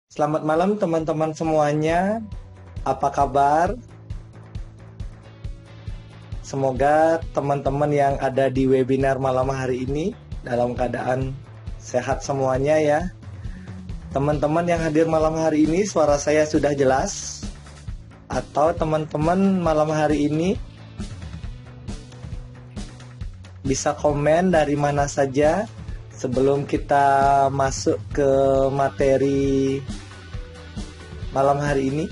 Selamat malam teman-teman semuanya. Apa kabar? Semoga teman-teman yang ada di webinar malam hari ini dalam keadaan sehat semuanya ya. Teman-teman yang hadir malam hari ini, suara saya sudah jelas? Atau teman-teman malam hari ini bisa komen dari mana saja sebelum kita masuk ke materi malam hari ini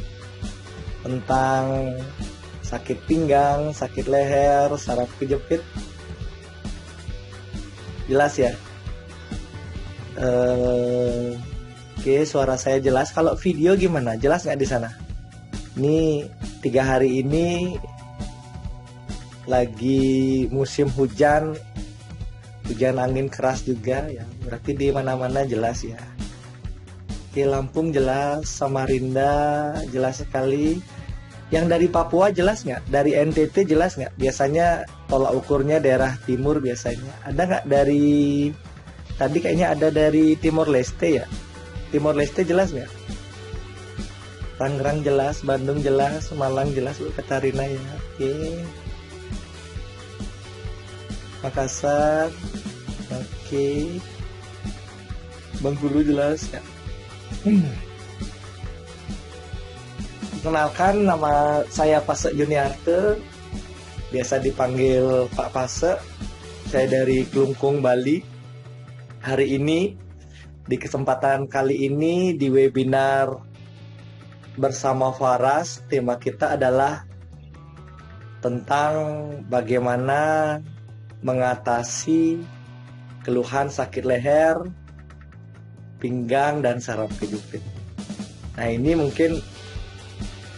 tentang sakit pinggang, sakit leher, saraf kejepit. Jelas ya? Oke, suara saya jelas. Kalau video gimana? Jelas nggak di sana? Ini 3 hari ini lagi musim hujan, hujan angin keras juga ya. Berarti di mana-mana jelas ya. Oke, Lampung jelas, Samarinda jelas sekali. Yang dari Papua jelas nggak? Dari NTT jelas nggak? Biasanya tolak ukurnya daerah timur biasanya. Ada nggak dari, tadi kayaknya ada dari Timor Leste ya? Timor Leste jelas nggak? Tangerang jelas, Bandung jelas, Malang jelas, Bu Katarina ya. Oke. Makassar, oke. Bengkulu jelas ya. Kenalkan, nama saya Pase Juniarte, biasa dipanggil Pak Pase. Saya dari Klungkung, Bali. Hari ini, di kesempatan kali ini di webinar bersama Faras, tema kita adalah tentang bagaimana mengatasi keluhan sakit leher, pinggang, dan saraf kejepit. Nah, ini mungkin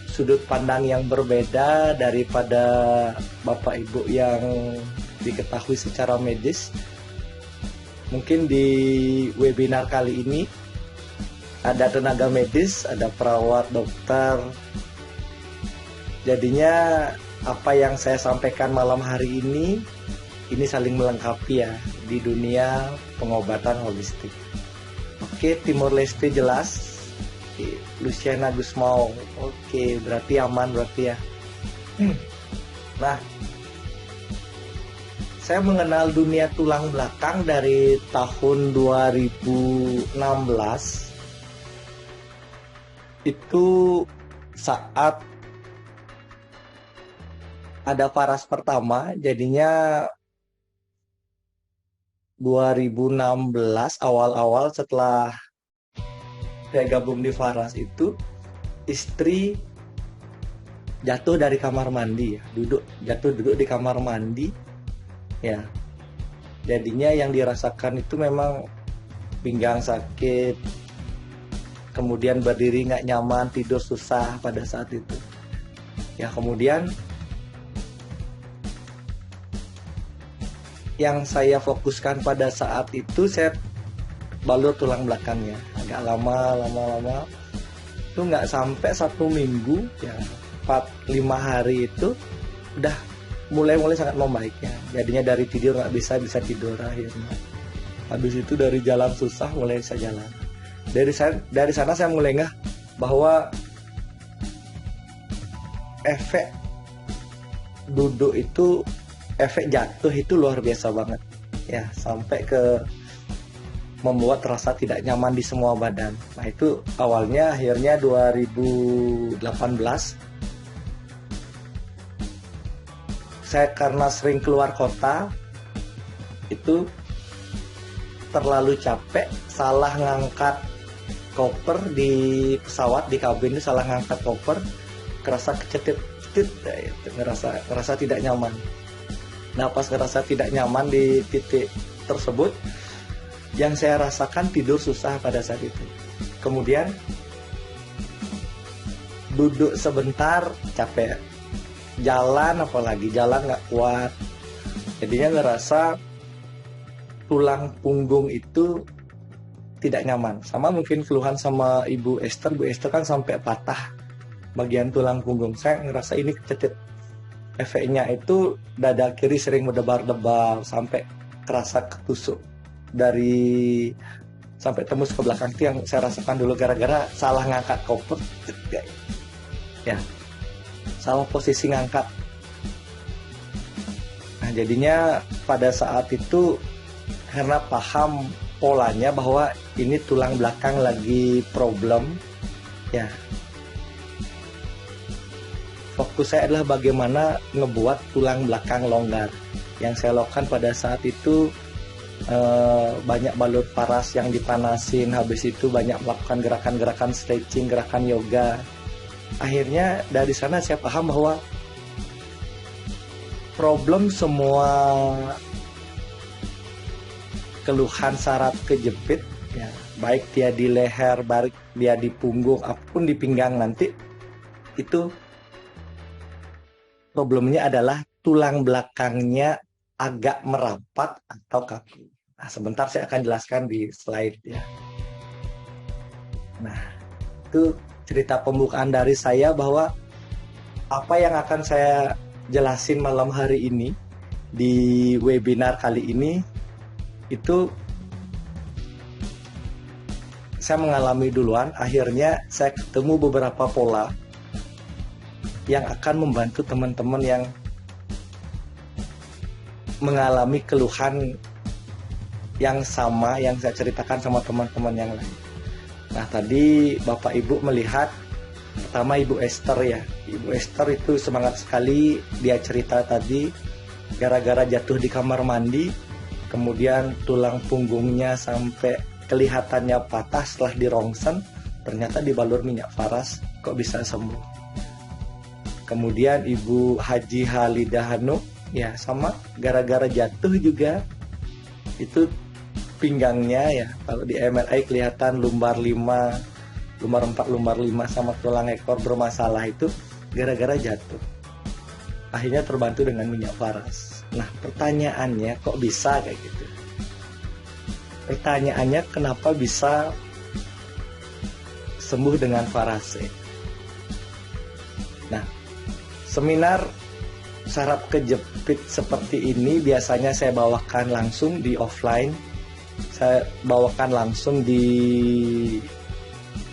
sudut pandang yang berbeda daripada Bapak Ibu yang diketahui secara medis. Mungkin di webinar kali ini ada tenaga medis, ada perawat, dokter. Jadinya apa yang saya sampaikan malam hari ini saling melengkapi ya di dunia pengobatan holistik. Oke, Timor Leste jelas. Oke, Luciana Gusmao. Oke, berarti aman berarti ya. Nah, saya mengenal dunia tulang belakang dari tahun 2016. Itu saat ada Faras pertama, jadinya 2016 awal-awal setelah saya gabung di Faras itu, istri jatuh dari kamar mandi ya, jatuh duduk di kamar mandi ya. Jadinya yang dirasakan itu memang pinggang sakit, kemudian berdiri nggak nyaman, tidur susah pada saat itu ya. Kemudian yang saya fokuskan pada saat itu, saya balur tulang belakangnya agak lama itu nggak sampai 1 minggu ya, 4-5 hari itu udah mulai sangat membaiknya. Jadinya dari tidur nggak bisa tidur akhirnya. Habis itu dari jalan susah mulai bisa jalan. Dari sana saya mulai nggak bahwa efek duduk itu, efek jatuh itu luar biasa banget ya, sampai ke membuat rasa tidak nyaman di semua badan. Nah, itu awalnya, akhirnya 2018 saya karena sering keluar kota itu terlalu capek, salah ngangkat koper di pesawat, di kabin itu salah ngangkat koper, kerasa kecetit, ngerasa tidak nyaman. Nah, pas ngerasa tidak nyaman di titik tersebut, yang saya rasakan tidur susah pada saat itu. Kemudian duduk sebentar capek, jalan apalagi jalan nggak kuat. Jadinya ngerasa tulang punggung itu tidak nyaman. Sama mungkin keluhan sama Ibu Esther. Bu Esther kan sampai patah bagian tulang punggung. Saya ngerasa ini kecetit. Efeknya itu dada kiri sering berdebar-debar sampai kerasa ketusuk dari sampai tembus ke belakang itu yang saya rasakan dulu gara-gara salah ngangkat koper, ya, salah posisi ngangkat. Nah, jadinya pada saat itu karena paham polanya bahwa ini tulang belakang lagi problem, ya. Fokus saya adalah bagaimana ngebuat tulang belakang longgar. Yang saya lakukan pada saat itu banyak balut paras yang dipanasin, habis itu banyak melakukan gerakan-gerakan stretching, gerakan yoga. Akhirnya dari sana saya paham bahwa problem semua keluhan saraf kejepit, ya, baik dia di leher, baik dia di punggung, apapun di pinggang nanti, itu problemnya adalah tulang belakangnya agak merapat atau kaku. Nah, sebentar saya akan jelaskan di slide ya. Nah, itu cerita pembukaan dari saya bahwa apa yang akan saya jelasin malam hari ini di webinar kali ini itu saya mengalami duluan, akhirnya saya ketemu beberapa pola yang akan membantu teman-teman yang mengalami keluhan yang sama yang saya ceritakan sama teman-teman yang lain. Nah, tadi Bapak Ibu melihat pertama Ibu Esther ya. Ibu Esther itu semangat sekali, dia cerita tadi gara-gara jatuh di kamar mandi, kemudian tulang punggungnya sampai kelihatannya patah setelah dirongsen, ternyata dibalur minyak faras, kok bisa sembuh. Kemudian Ibu Haji Halidah Hanu, ya sama, gara-gara jatuh juga, itu pinggangnya ya, kalau di MRI kelihatan lumbar 5, lumbar 4, lumbar 5 sama tulang ekor bermasalah itu gara-gara jatuh. Akhirnya terbantu dengan minyak faras. Nah, pertanyaannya kok bisa kayak gitu? Pertanyaannya kenapa bisa sembuh dengan farase? Nah, seminar saraf kejepit seperti ini biasanya saya bawakan langsung di offline. Saya bawakan langsung di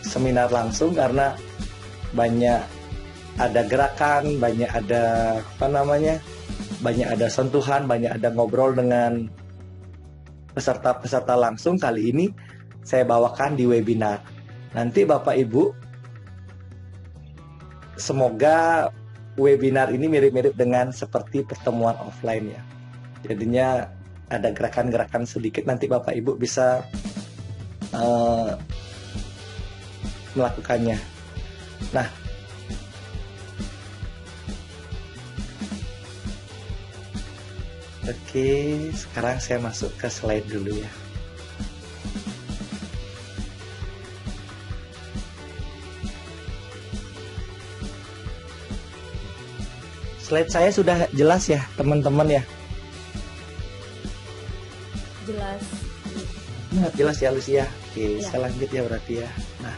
seminar langsung karena banyak ada gerakan, banyak ada banyak ada sentuhan, banyak ada ngobrol dengan peserta-peserta langsung. Kali ini saya bawakan di webinar. Nanti Bapak Ibu, semoga webinar ini mirip-mirip dengan seperti pertemuan offline ya. Jadinya ada gerakan-gerakan sedikit, nanti Bapak Ibu bisa melakukannya. Nah, oke, sekarang saya masuk ke slide dulu ya. Slide saya sudah jelas ya, teman-teman ya? Jelas. Nah, jelas ya, Lucia. Oke, Ya. saya lanjut ya berarti ya. Nah,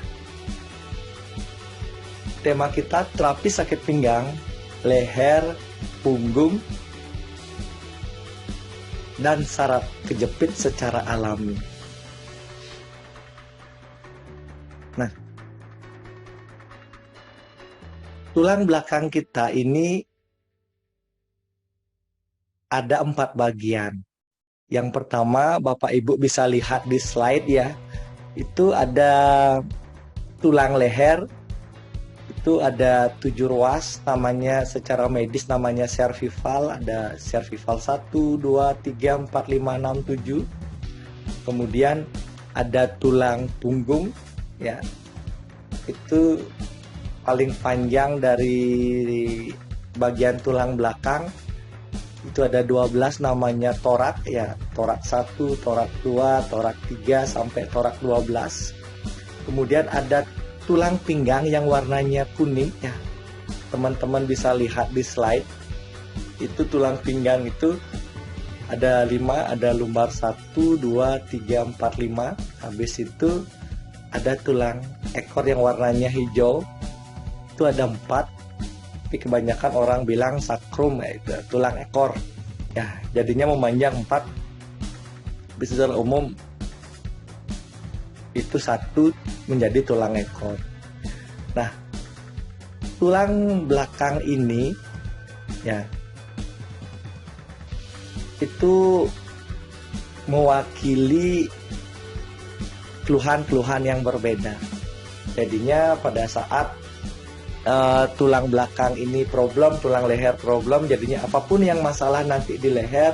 tema kita terapi sakit pinggang, leher, punggung, dan saraf kejepit secara alami. Nah, tulang belakang kita ini ada 4 bagian. Yang pertama, Bapak Ibu bisa lihat di slide ya. Itu ada tulang leher. Itu ada 7 ruas, namanya secara medis namanya cervical. Ada cervical 1, 2, 3, 4, 5, 6, 7. Kemudian ada tulang punggung ya. Itu paling panjang dari bagian tulang belakang. Itu ada 12 namanya torak ya, torak 1, torak 2, torak 3 sampai torak 12. Kemudian ada tulang pinggang yang warnanya kuning ya. Teman-teman bisa lihat di slide. Itu tulang pinggang itu ada 5, ada lumbar 1, 2, 3, 4, 5. Habis itu ada tulang ekor yang warnanya hijau. Itu ada 4. Tapi kebanyakan orang bilang sakrum ya, itu tulang ekor ya, jadinya memanjang 4. Secara umum itu satu menjadi tulang ekor. Nah, tulang belakang ini ya itu mewakili keluhan-keluhan yang berbeda. Jadinya pada saat tulang belakang ini problem, tulang leher problem, jadinya apapun yang masalah nanti di leher,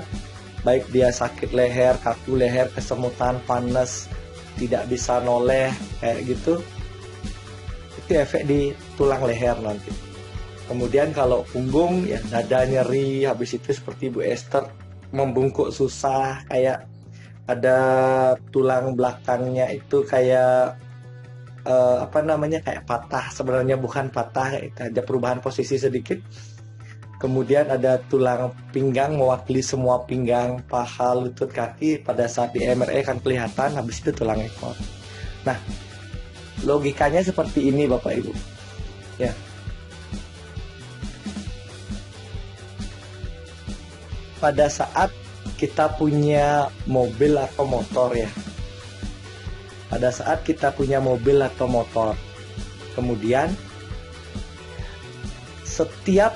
baik dia sakit leher, kaku leher, kesemutan, panas, tidak bisa noleh kayak gitu, itu efek di tulang leher nanti. Kemudian kalau punggung ya dada nyeri, habis itu seperti Bu Esther membungkuk susah, kayak ada tulang belakangnya itu kayak kayak patah, sebenarnya bukan patah, itu ada perubahan posisi sedikit. Kemudian ada tulang pinggang mewakili semua pinggang, paha, lutut, kaki. Pada saat di MRI kan kelihatan, habis itu tulang ekor. Nah, logikanya seperti ini Bapak Ibu. Ya. Pada saat kita punya mobil atau motor ya. Pada saat kita punya mobil atau motor, kemudian setiap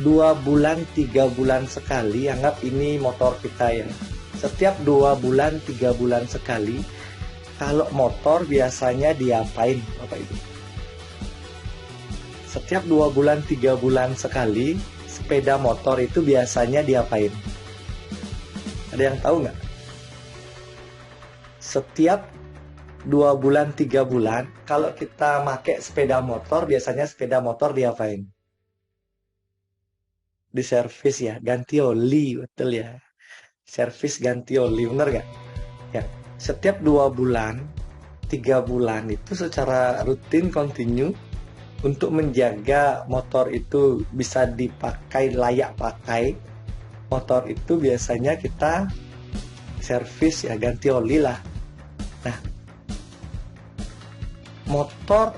2 bulan 3 bulan sekali, anggap ini motor kita ya, setiap 2 bulan 3 bulan sekali, kalau motor biasanya diapain Bapak Ibu? Setiap 2 bulan 3 bulan sekali, sepeda motor itu biasanya diapain? Ada yang tahu nggak? Setiap 2 bulan 3 bulan, kalau kita pakai sepeda motor, biasanya sepeda motor diapain? Diservis ya, ganti oli, betul ya. Servis ganti oli, bener nggak? Ya, setiap 2 bulan 3 bulan itu secara rutin continue untuk menjaga motor itu bisa dipakai, layak pakai. Motor itu biasanya kita servis ya, ganti oli lah. Nah, motor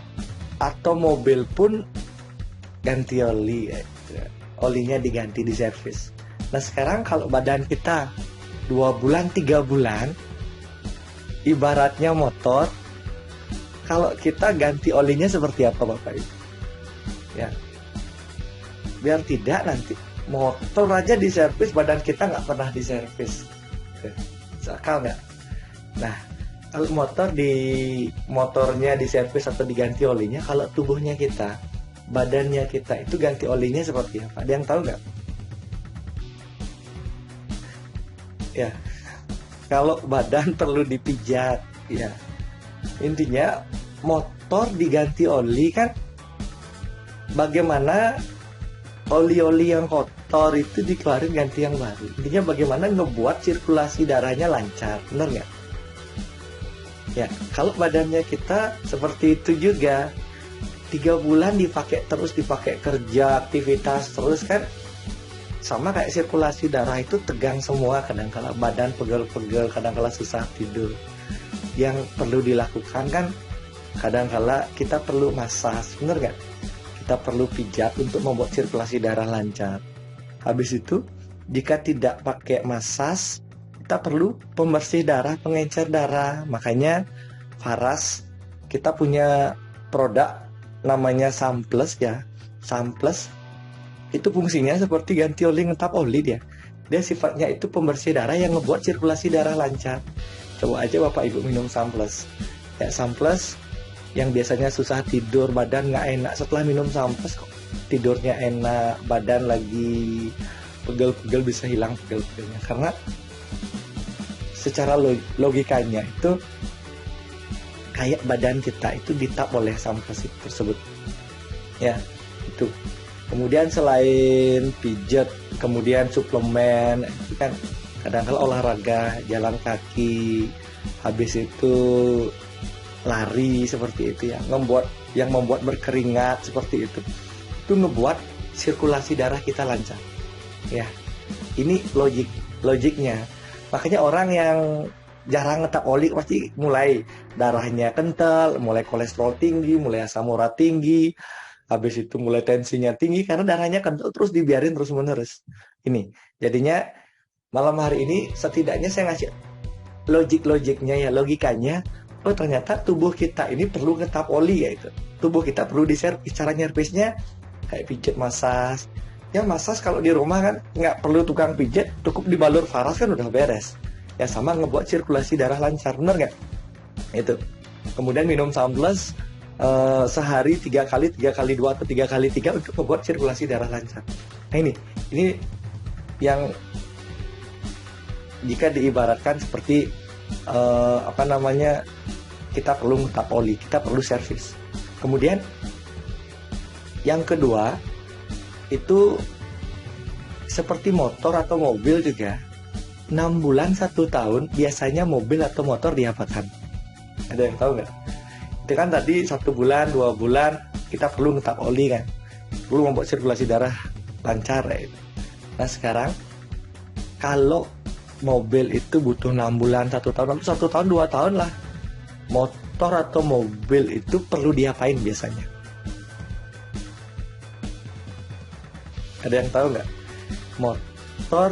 atau mobil pun ganti oli ya. Olinya diganti, di servis. Nah, sekarang kalau badan kita 2 bulan 3 bulan, ibaratnya motor, kalau kita ganti olinya seperti apa Bapak Ibu? Ya, biar tidak nanti motor aja diservis, badan kita nggak pernah diservis. Sakal nggak? Nah, kalau motornya diservis atau diganti olinya, kalau tubuhnya kita, badannya kita itu ganti olinya seperti apa? Ada yang tahu nggak? Ya, kalau badan perlu dipijat, ya. Intinya motor diganti oli kan, bagaimana oli-oli yang kotor itu dikeluarin ganti yang baru. Intinya bagaimana ngebuat sirkulasi darahnya lancar, benar nggak? Ya, kalau badannya kita seperti itu juga, 3 bulan dipakai terus, dipakai kerja, aktivitas terus kan, sama kayak sirkulasi darah itu tegang semua, kadang-kala badan pegel-pegel, kadang-kala susah tidur. Yang perlu dilakukan kan, kadang-kala kita perlu masas, bener nggak? Kita perlu pijat untuk membuat sirkulasi darah lancar. Habis itu, jika tidak pakai masas, kita perlu pembersih darah, pengencer darah. Makanya Faras, kita punya produk namanya Samples ya. Samples itu fungsinya seperti ganti oli, ngetap oli dia. Dia sifatnya itu pembersih darah yang ngebuat sirkulasi darah lancar. Coba aja Bapak Ibu minum Samples. Ya, Samples yang biasanya susah tidur, badan nggak enak, setelah minum Samples kok tidurnya enak, badan lagi pegel-pegel bisa hilang pegel-pegelnya. Karena secara logikanya itu kayak badan kita itu ditap oleh Samples tersebut. Ya, itu. Kemudian selain pijat, kemudian suplemen, itu kan kadang-kadang olahraga, jalan kaki, habis itu lari seperti itu ya, yang membuat berkeringat seperti itu ngebuat sirkulasi darah kita lancar. Ya, ini logiknya. Makanya orang yang jarang ngetap oli pasti mulai darahnya kental, mulai kolesterol tinggi, mulai asam urat tinggi, habis itu mulai tensinya tinggi karena darahnya kental terus dibiarin terus menerus. Ini jadinya malam hari ini setidaknya saya ngasih logiknya ya, logikanya oh ternyata tubuh kita ini perlu ngetap oli ya itu. Tubuh kita perlu diservis. Cara nyervisnya kayak pijet massage. Ya massage kalau di rumah kan nggak perlu tukang pijet, cukup dibalur Faras kan udah beres. Ya sama ngebuat sirkulasi darah lancar, bener nggak? Itu. Kemudian minum Sunplus sehari 3 kali, 3 kali 2 atau 3 kali 3 untuk membuat sirkulasi darah lancar. Nah ini yang jika diibaratkan seperti apa namanya, kita perlu ngetap oli, kita perlu servis. Kemudian yang kedua itu seperti motor atau mobil juga, 6 bulan 1 tahun biasanya mobil atau motor diapakan? Ada yang tahu nggak? Itu kan tadi 1 bulan 2 bulan kita perlu ngetap oli kan, perlu membuat sirkulasi darah lancar ya. Nah sekarang kalau mobil itu butuh 6 bulan 1 tahun, lalu 1 tahun 2 tahun lah, motor atau mobil itu perlu diapain biasanya? Ada yang tahu nggak? Motor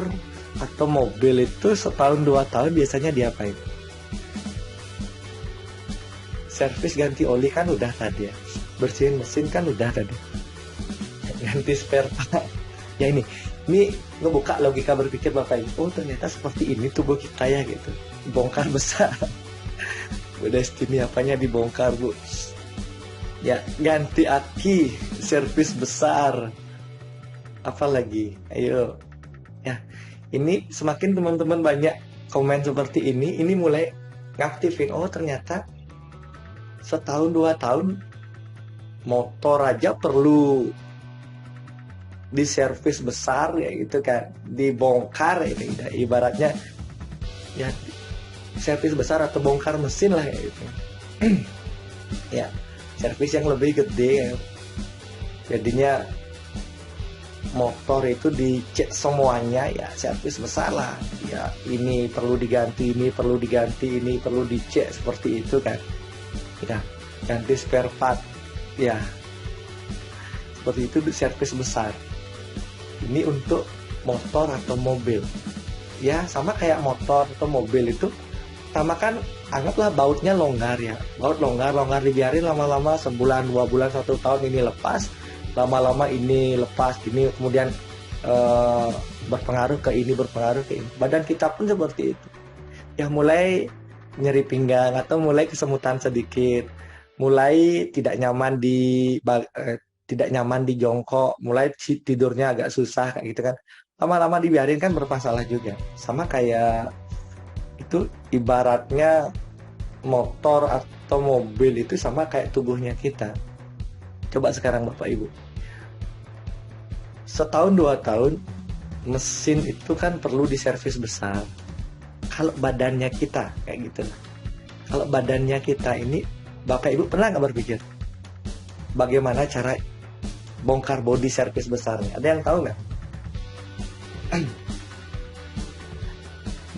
atau mobil itu setahun 2 tahun biasanya diapain? Servis ganti oli kan udah tadi ya, bersihin mesin kan udah tadi, ganti spare part. Ya ini ngebuka logika berpikir Bapak Ibu. Oh ternyata seperti ini tubuh kita ya gitu. Bongkar besar. Bu Destiny apanya dibongkar Bu? Ya ganti aki, servis besar. Apalagi? Ayo. Ya ini semakin teman-teman banyak komen seperti ini mulai ngaktifin. Oh ternyata setahun 2 tahun motor aja perlu diservis besar ya gitu kan, dibongkar ini ibaratnya ya servis besar atau bongkar mesin lah ya gitu. Ya servis yang lebih gede ya. Jadinya motor itu dicek semuanya ya servis besar lah ya, ini perlu diganti, ini perlu diganti, ini perlu dicek seperti itu kan ya, ganti spare part ya seperti itu servis besar. Ini untuk motor atau mobil ya, sama kayak motor atau mobil itu sama kan, anggaplah bautnya longgar ya, baut longgar dibiarin lama-lama sebulan 2 bulan 1 tahun ini lepas, lama-lama ini lepas, ini kemudian berpengaruh ke ini, berpengaruh ke ini. Badan kita pun seperti itu ya, mulai nyeri pinggang atau mulai kesemutan sedikit, mulai tidak nyaman di jongkok, mulai tidurnya agak susah kayak gitu kan. Lama-lama dibiarin kan bermasalah juga. Sama kayak itu ibaratnya motor atau mobil itu sama kayak tubuhnya kita. Coba sekarang Bapak Ibu, setahun 2 tahun mesin itu kan perlu diservis besar. Kalau badannya kita kayak gitu, kalau badannya kita ini, Bapak Ibu pernah nggak berpikir bagaimana cara bongkar body servis besarnya? Ada yang tahu nggak?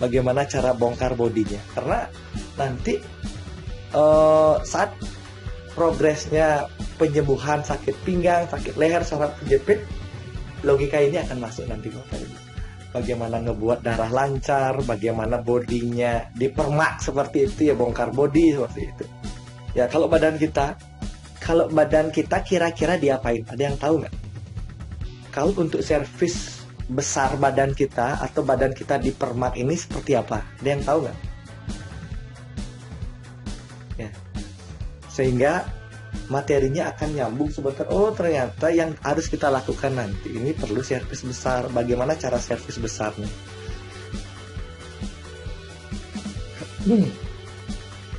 Bagaimana cara bongkar bodinya? Karena nanti saat progresnya penyembuhan sakit pinggang, sakit leher, saraf kejepit, logika ini akan masuk nanti Bapak Ibu. Bagaimana ngebuat darah lancar, bagaimana bodinya dipermak seperti itu ya, bongkar body seperti itu. Ya kalau badan kita kira-kira diapain? Ada yang tahu nggak? Kalau untuk servis besar badan kita atau badan kita dipermak ini seperti apa? Ada yang tahu nggak? Ya. Sehingga materinya akan nyambung sebentar. Oh ternyata yang harus kita lakukan nanti ini perlu servis besar. Bagaimana cara servis besarnya?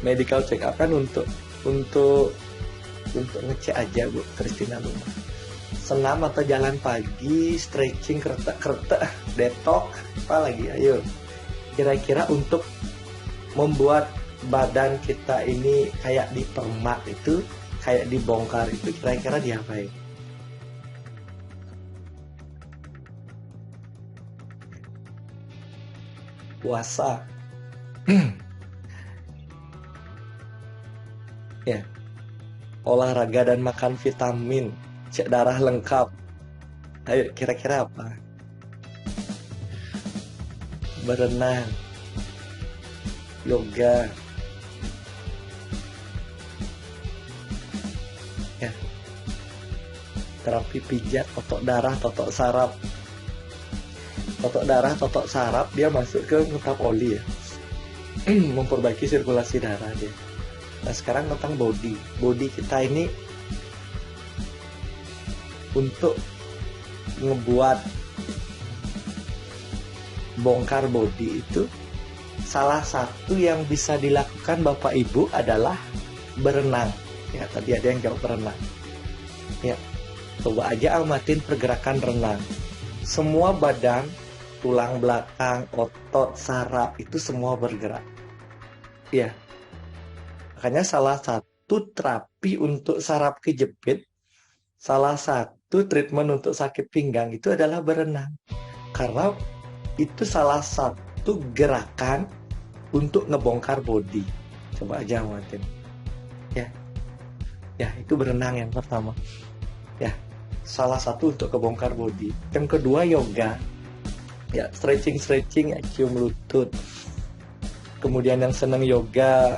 Medical check up kan untuk ngecek aja Bu Christina Bu. Senam atau jalan pagi, stretching, kereta, detox, apa lagi? Ayo. Kira-kira untuk membuat badan kita ini kayak dipermak itu, kayak dibongkar itu, kira-kira diapain? Puasa. Ya, olahraga dan makan vitamin, cek darah lengkap. Ayo, kira-kira apa? Berenang, yoga, ya. Terapi pijat, totok darah, totok saraf. Totok darah, totok saraf dia masuk ke ngetap oli ya. Memperbaiki sirkulasi darah dia. Nah sekarang tentang body. Body kita ini untuk ngebuat bongkar body itu, salah satu yang bisa dilakukan Bapak Ibu adalah berenang. Ya tadi ada yang jawab berenang. Ya, coba aja amatin pergerakan renang. Semua badan, tulang belakang, otot, saraf itu semua bergerak. Ya, makanya salah satu terapi untuk saraf kejepit, salah satu treatment untuk sakit pinggang itu adalah berenang. Karena itu salah satu gerakan untuk ngebongkar body. Coba aja amatin. Ya, itu berenang yang pertama. Ya, salah satu untuk kebongkar body. Yang kedua yoga. Ya, stretching, ya, cium lutut. Kemudian yang senang yoga,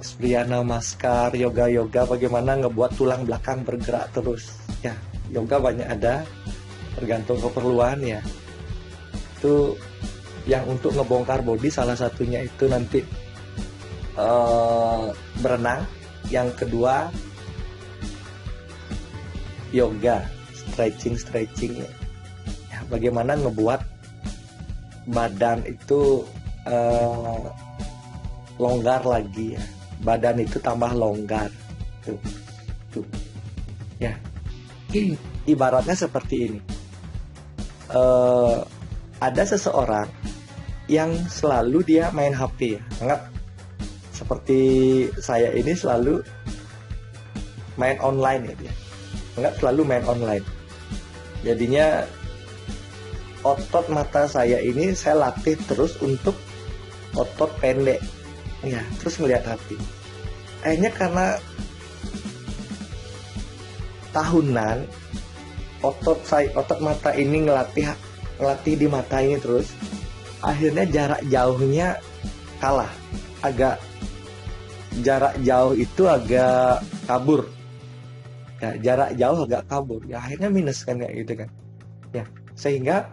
Surya Namaskar, yoga bagaimana ngebuat tulang belakang bergerak terus. Ya, yoga banyak ada, tergantung keperluan ya. Itu yang untuk ngebongkar body salah satunya itu nanti berenang. Yang kedua yoga, stretching ya. Ya, bagaimana ngebuat badan itu longgar lagi ya. Badan itu tambah longgar. Tuh. Ya. Ibaratnya seperti ini. Ada seseorang yang selalu dia main HP ya. Anggap seperti saya ini selalu main online ya dia. Enggak selalu main online. Jadinya otot mata saya ini saya latih terus untuk otot pendek. Ya, terus melihat HP. Akhirnya karena tahunan otot mata ini ngelatih di mata ini terus, akhirnya jarak jauhnya kalah. Jarak jauh itu agak kabur. Ya, jarak jauh agak kabur. Ya, akhirnya minus kan kayak gitu kan. Ya, sehingga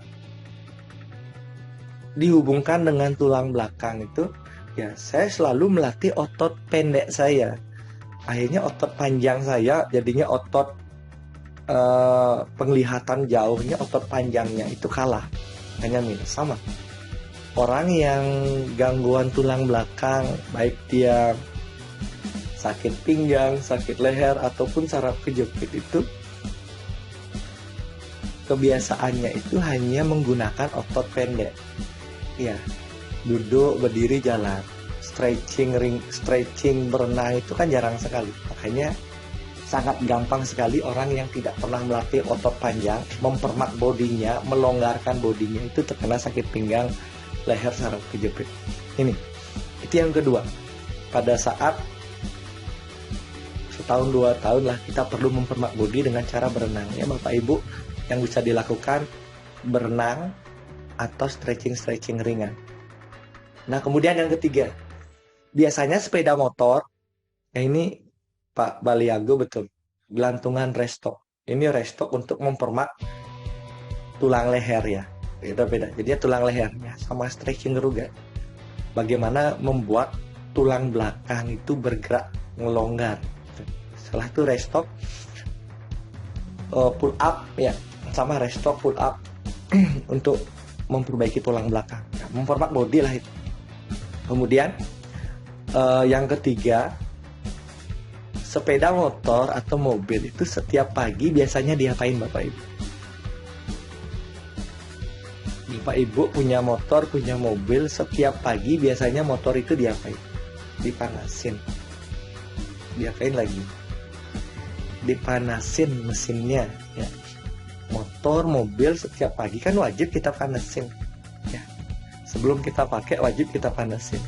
dihubungkan dengan tulang belakang itu, ya saya selalu melatih otot pendek saya. Akhirnya otot panjang saya jadinya otot penglihatan jauhnya, otot panjangnya itu kalah. Hanya minus. Sama. Orang yang gangguan tulang belakang, baik dia sakit pinggang, sakit leher, ataupun saraf kejepit itu, kebiasaannya itu hanya menggunakan otot pendek. Ya, duduk, berdiri, jalan, stretching, berenang itu kan jarang sekali. Makanya sangat gampang sekali orang yang tidak pernah melatih otot panjang, mempermak bodinya, melonggarkan bodinya, itu terkena sakit pinggang, leher, saraf kejepit. Itu yang kedua. Pada saat setahun 2 tahun lah kita perlu mempermak bodi dengan cara berenang ya Bapak Ibu. Yang bisa dilakukan berenang atau stretching ringan. Nah kemudian yang ketiga, biasanya sepeda motor, ya ini Pak Baliago betul, gelantungan restok. Ini restok untuk mempermak tulang leher ya. Beda-beda. Jadi tulang lehernya sama stretching juga. Bagaimana membuat tulang belakang itu bergerak, ngelonggar. Setelah itu restok, pull up ya, sama restok pull up untuk memperbaiki tulang belakang, ya, mempermak body lah itu. Kemudian yang ketiga, sepeda motor atau mobil itu setiap pagi biasanya diapain Bapak Ibu? Bapak Ibu punya motor, punya mobil, setiap pagi biasanya motor itu diapain? Dipanasin. Diapain lagi? Dipanasin mesinnya ya. Motor, mobil setiap pagi kan wajib kita panasin ya. Sebelum kita pakai wajib kita panasin.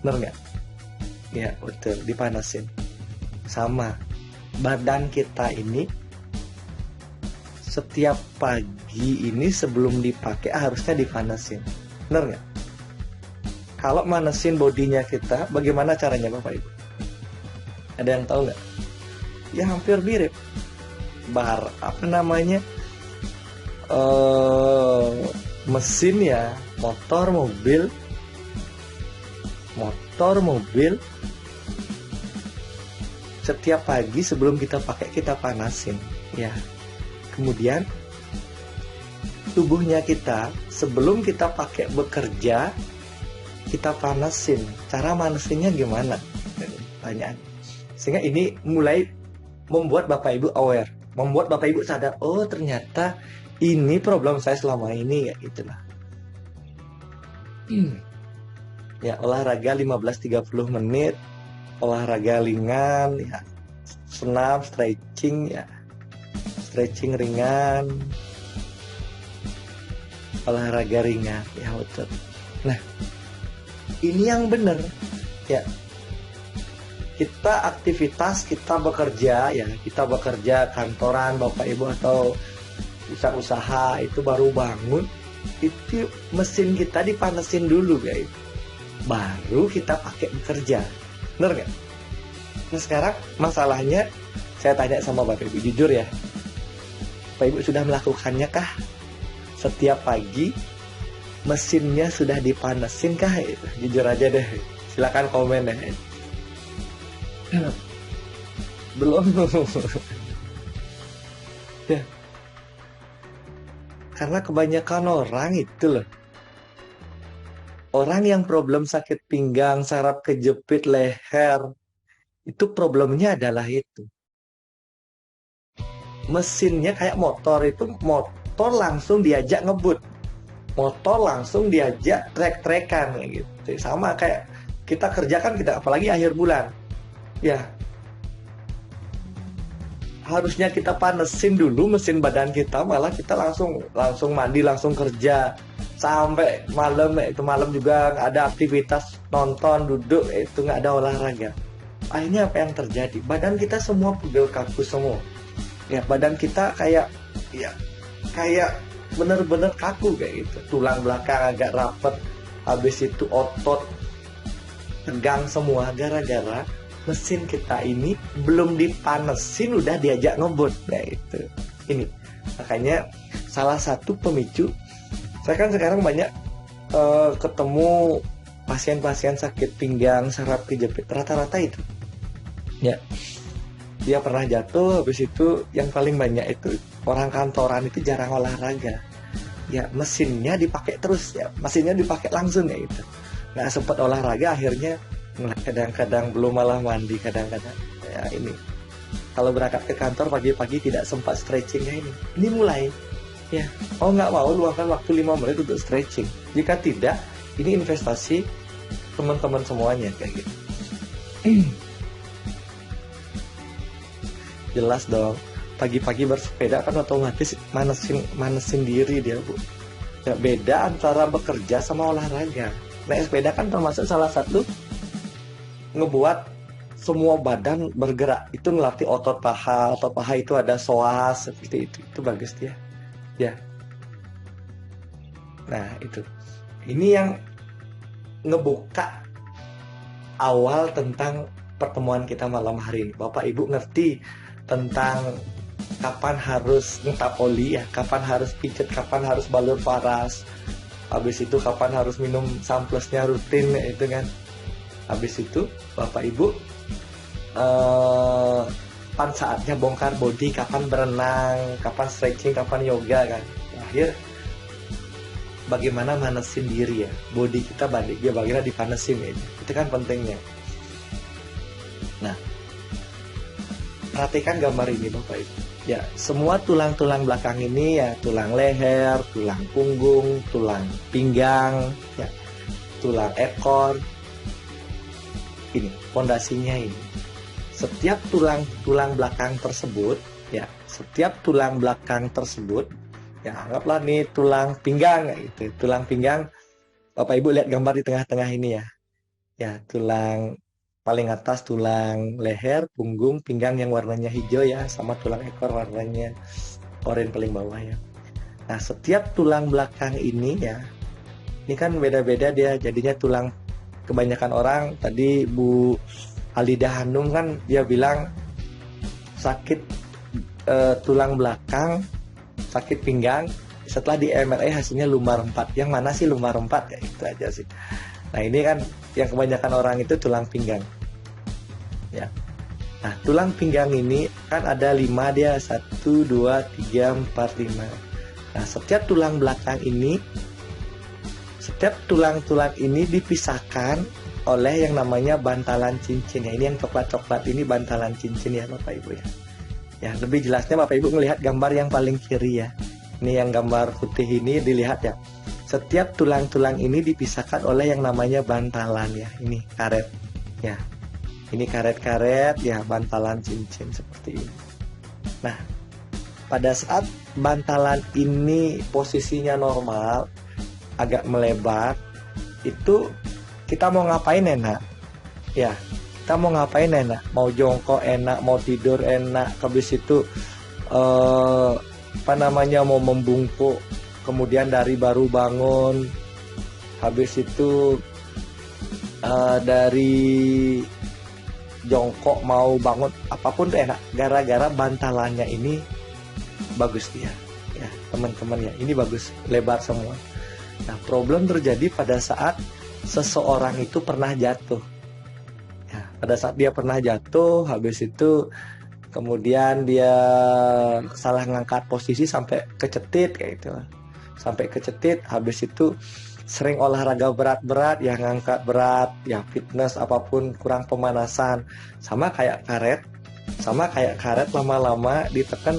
Bener nggak? Ya betul, dipanasin. Sama badan kita ini setiap pagi ini sebelum dipakai harusnya dipanasin. Bener nggak? Kalau manasin bodinya kita, bagaimana caranya Bapak Ibu? Ada yang tahu nggak? Ya hampir mirip. Apa namanya? Mesin ya, motor, mobil. Setiap pagi sebelum kita pakai kita panasin, ya. Kemudian tubuhnya kita sebelum kita pakai bekerja kita panasin. Cara manasinnya gimana? Tanyaan. Sehingga ini mulai membuat Bapak Ibu aware, membuat Bapak Ibu sadar, oh ternyata ini problem saya selama ini, ya gitulah. Ya, olahraga 15-30 menit, olahraga ringan, ya, senam, stretching, ya, stretching ringan, olahraga ringan, ya betul. Nah, ini yang benar, ya. Kita aktivitas, kita bekerja, ya, kita bekerja kantoran, Bapak Ibu atau usaha itu baru bangun, itu mesin kita dipanasin dulu, guys. Baru kita pakai bekerja, bener nggak? Nah sekarang masalahnya, saya tanya sama Bapak Ibu, jujur ya, Bapak Ibu sudah melakukannya kah? Setiap pagi mesinnya sudah dipanasin kah? Jujur aja deh, silakan komen deh. Belum. Ya. Karena kebanyakan orang itu loh, orang yang problem sakit pinggang, saraf kejepit, leher, itu problemnya adalah itu. Mesinnya kayak motor, itu motor langsung diajak ngebut, motor langsung diajak trek-trekan gitu. Sama kayak kita kerjakan, kita apalagi akhir bulan, ya harusnya kita panesin dulu mesin badan kita, malah kita langsung mandi, langsung kerja sampai malam. Itu malam juga nggak ada aktivitas, nonton, duduk, itu nggak ada olahraga. Akhirnya apa yang terjadi? Badan kita semua pegel kaku semua. Ya, badan kita kayak bener-bener kaku kayak gitu. Tulang belakang agak rapet, habis itu otot tegang semua gara-gara mesin kita ini belum dipanesin udah diajak ngebut. Nah itu, ini makanya salah satu pemicu. Saya kan sekarang banyak ketemu pasien-pasien sakit pinggang, saraf kejepit, rata-rata itu, ya dia pernah jatuh, habis itu yang paling banyak itu orang kantoran itu jarang olahraga, ya mesinnya dipakai terus, ya mesinnya dipakai langsung, ya itu nggak sempat olahraga, akhirnya kadang-kadang belum malah mandi, kadang-kadang ya ini kalau berangkat ke kantor pagi-pagi tidak sempat stretchingnya ini mulai, ya nggak mau luangkan waktu 5 menit untuk stretching. Jika tidak, ini investasi teman-teman semuanya kayak gitu. Jelas dong, pagi-pagi bersepeda kan otomatis manesin diri dia, Bu. Ya, beda antara bekerja sama olahraga. Naik sepeda kan termasuk salah satu ngebuat semua badan bergerak, itu melatih otot paha itu ada psoas seperti itu bagus dia, ya. Nah itu, ini yang ngebuka awal tentang pertemuan kita malam hari ini. Bapak Ibu ngerti tentang kapan harus ngetap oli, ya, kapan harus pijet, kapan harus balur paras, habis itu kapan harus minum samplesnya rutin, itu kan. Habis itu Bapak Ibu kapan saatnya bongkar body, kapan berenang, kapan stretching, kapan yoga kan. Terakhir bagaimana manesin diri, ya, body kita bagaimana dipanesin, ya. Itu kan pentingnya. Nah, perhatikan gambar ini Bapak Ibu, ya, semua tulang-tulang belakang ini, ya, tulang leher, tulang punggung, tulang pinggang, ya, tulang ekor, ini pondasinya ini. Setiap tulang belakang tersebut, ya, setiap tulang belakang tersebut, ya, anggaplah nih tulang pinggang, gitu. Tulang pinggang, Bapak Ibu lihat gambar di tengah-tengah ini, ya. Ya, tulang paling atas tulang leher, punggung, pinggang yang warnanya hijau, ya, sama tulang ekor warnanya oranye paling bawah, ya. Nah, setiap tulang belakang ini, ya, ini kan beda-beda dia jadinya tulang. Kebanyakan orang, tadi Bu Halida Hanum kan dia bilang sakit tulang belakang, sakit pinggang, setelah di MRI hasilnya lumbar 4. Yang mana sih lumbar 4? Ya itu aja sih. Nah ini kan yang kebanyakan orang itu tulang pinggang ya. Nah tulang pinggang ini kan ada 5 dia, 1, 2, 3, 4, 5. Nah setiap tulang belakang ini, setiap tulang-tulang ini dipisahkan oleh yang namanya bantalan cincin ya. Ini yang coklat-coklat ini bantalan cincin ya Bapak Ibu ya. Ya lebih jelasnya Bapak Ibu melihat gambar yang paling kiri ya. Ini yang gambar putih ini dilihat ya. Setiap tulang-tulang ini dipisahkan oleh yang namanya bantalan ya. Ini karet ya. Ini karet-karet ya, bantalan cincin seperti ini. Nah, pada saat bantalan ini posisinya normal, agak melebar, itu kita mau ngapain enak? Ya, kita mau ngapain enak? Mau jongkok enak, mau tidur enak, habis itu mau membungkuk, kemudian dari baru bangun, habis itu dari jongkok mau bangun, apapun tuh enak, gara-gara bantalannya ini bagus dia ya teman-teman ya, ini bagus, lebar semua. Nah problem terjadi pada saat seseorang itu pernah jatuh ya, pada saat dia pernah jatuh, habis itu kemudian dia salah ngangkat posisi sampai kecetit kayak gitu, sampai kecetit, habis itu sering olahraga berat-berat ya, ngangkat berat ya, fitness apapun, kurang pemanasan, sama kayak karet lama-lama ditekan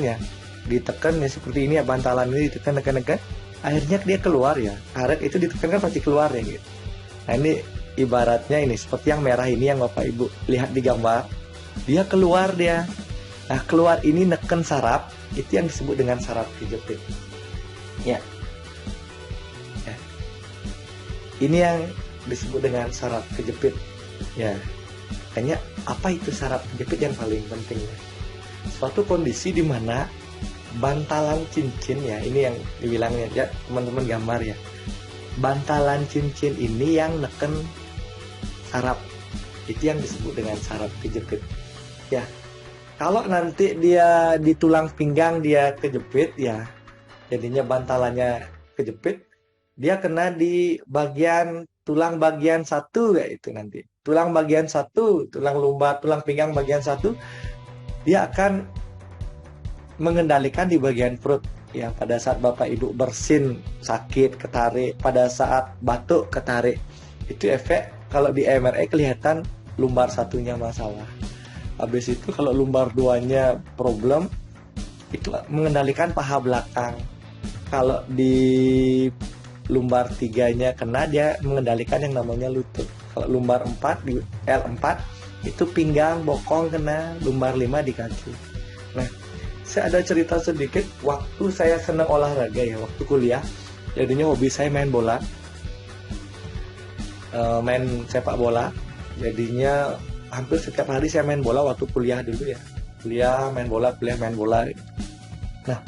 ya, ditekan ya seperti ini ya, bantalan ini ditekan, akhirnya dia keluar ya, karet itu ditekan kan pasti keluar ya gitu. Nah ini ibaratnya ini seperti yang merah ini yang Bapak Ibu lihat di gambar, dia keluar dia. Nah keluar ini neken saraf, itu yang disebut dengan saraf kejepit ya. Ini yang disebut dengan saraf kejepit ya. Hanya apa itu saraf kejepit yang paling penting ya? Suatu kondisi di mana bantalan cincin ya, ini yang dibilangnya ya teman-teman gambar ya, bantalan cincin ini yang neken saraf, itu yang disebut dengan saraf kejepit ya. Kalau nanti dia di tulang pinggang dia kejepit ya, jadinya bantalannya kejepit, dia kena di bagian tulang bagian 1 kayak itu nanti. Tulang bagian 1, tulang lumbar, tulang pinggang bagian 1, dia akan mengendalikan di bagian perut. Ya, pada saat Bapak Ibu bersin sakit, ketarik, pada saat batuk ketarik. Itu efek kalau di MRI kelihatan lumbar 1-nya masalah. Habis itu kalau lumbar 2-nya problem, itu mengendalikan paha belakang. Kalau di lumbar 3-nya kena, dia mengendalikan yang namanya lutut. Kalau lumbar 4 di L4 itu pinggang, bokong kena, lumbar 5 di kaki. Nah, saya ada cerita sedikit waktu saya senang olahraga ya, waktu kuliah. Jadinya hobi saya main bola, main sepak bola. Jadinya hampir setiap hari saya main bola waktu kuliah dulu ya. Kuliah main bola. Nah,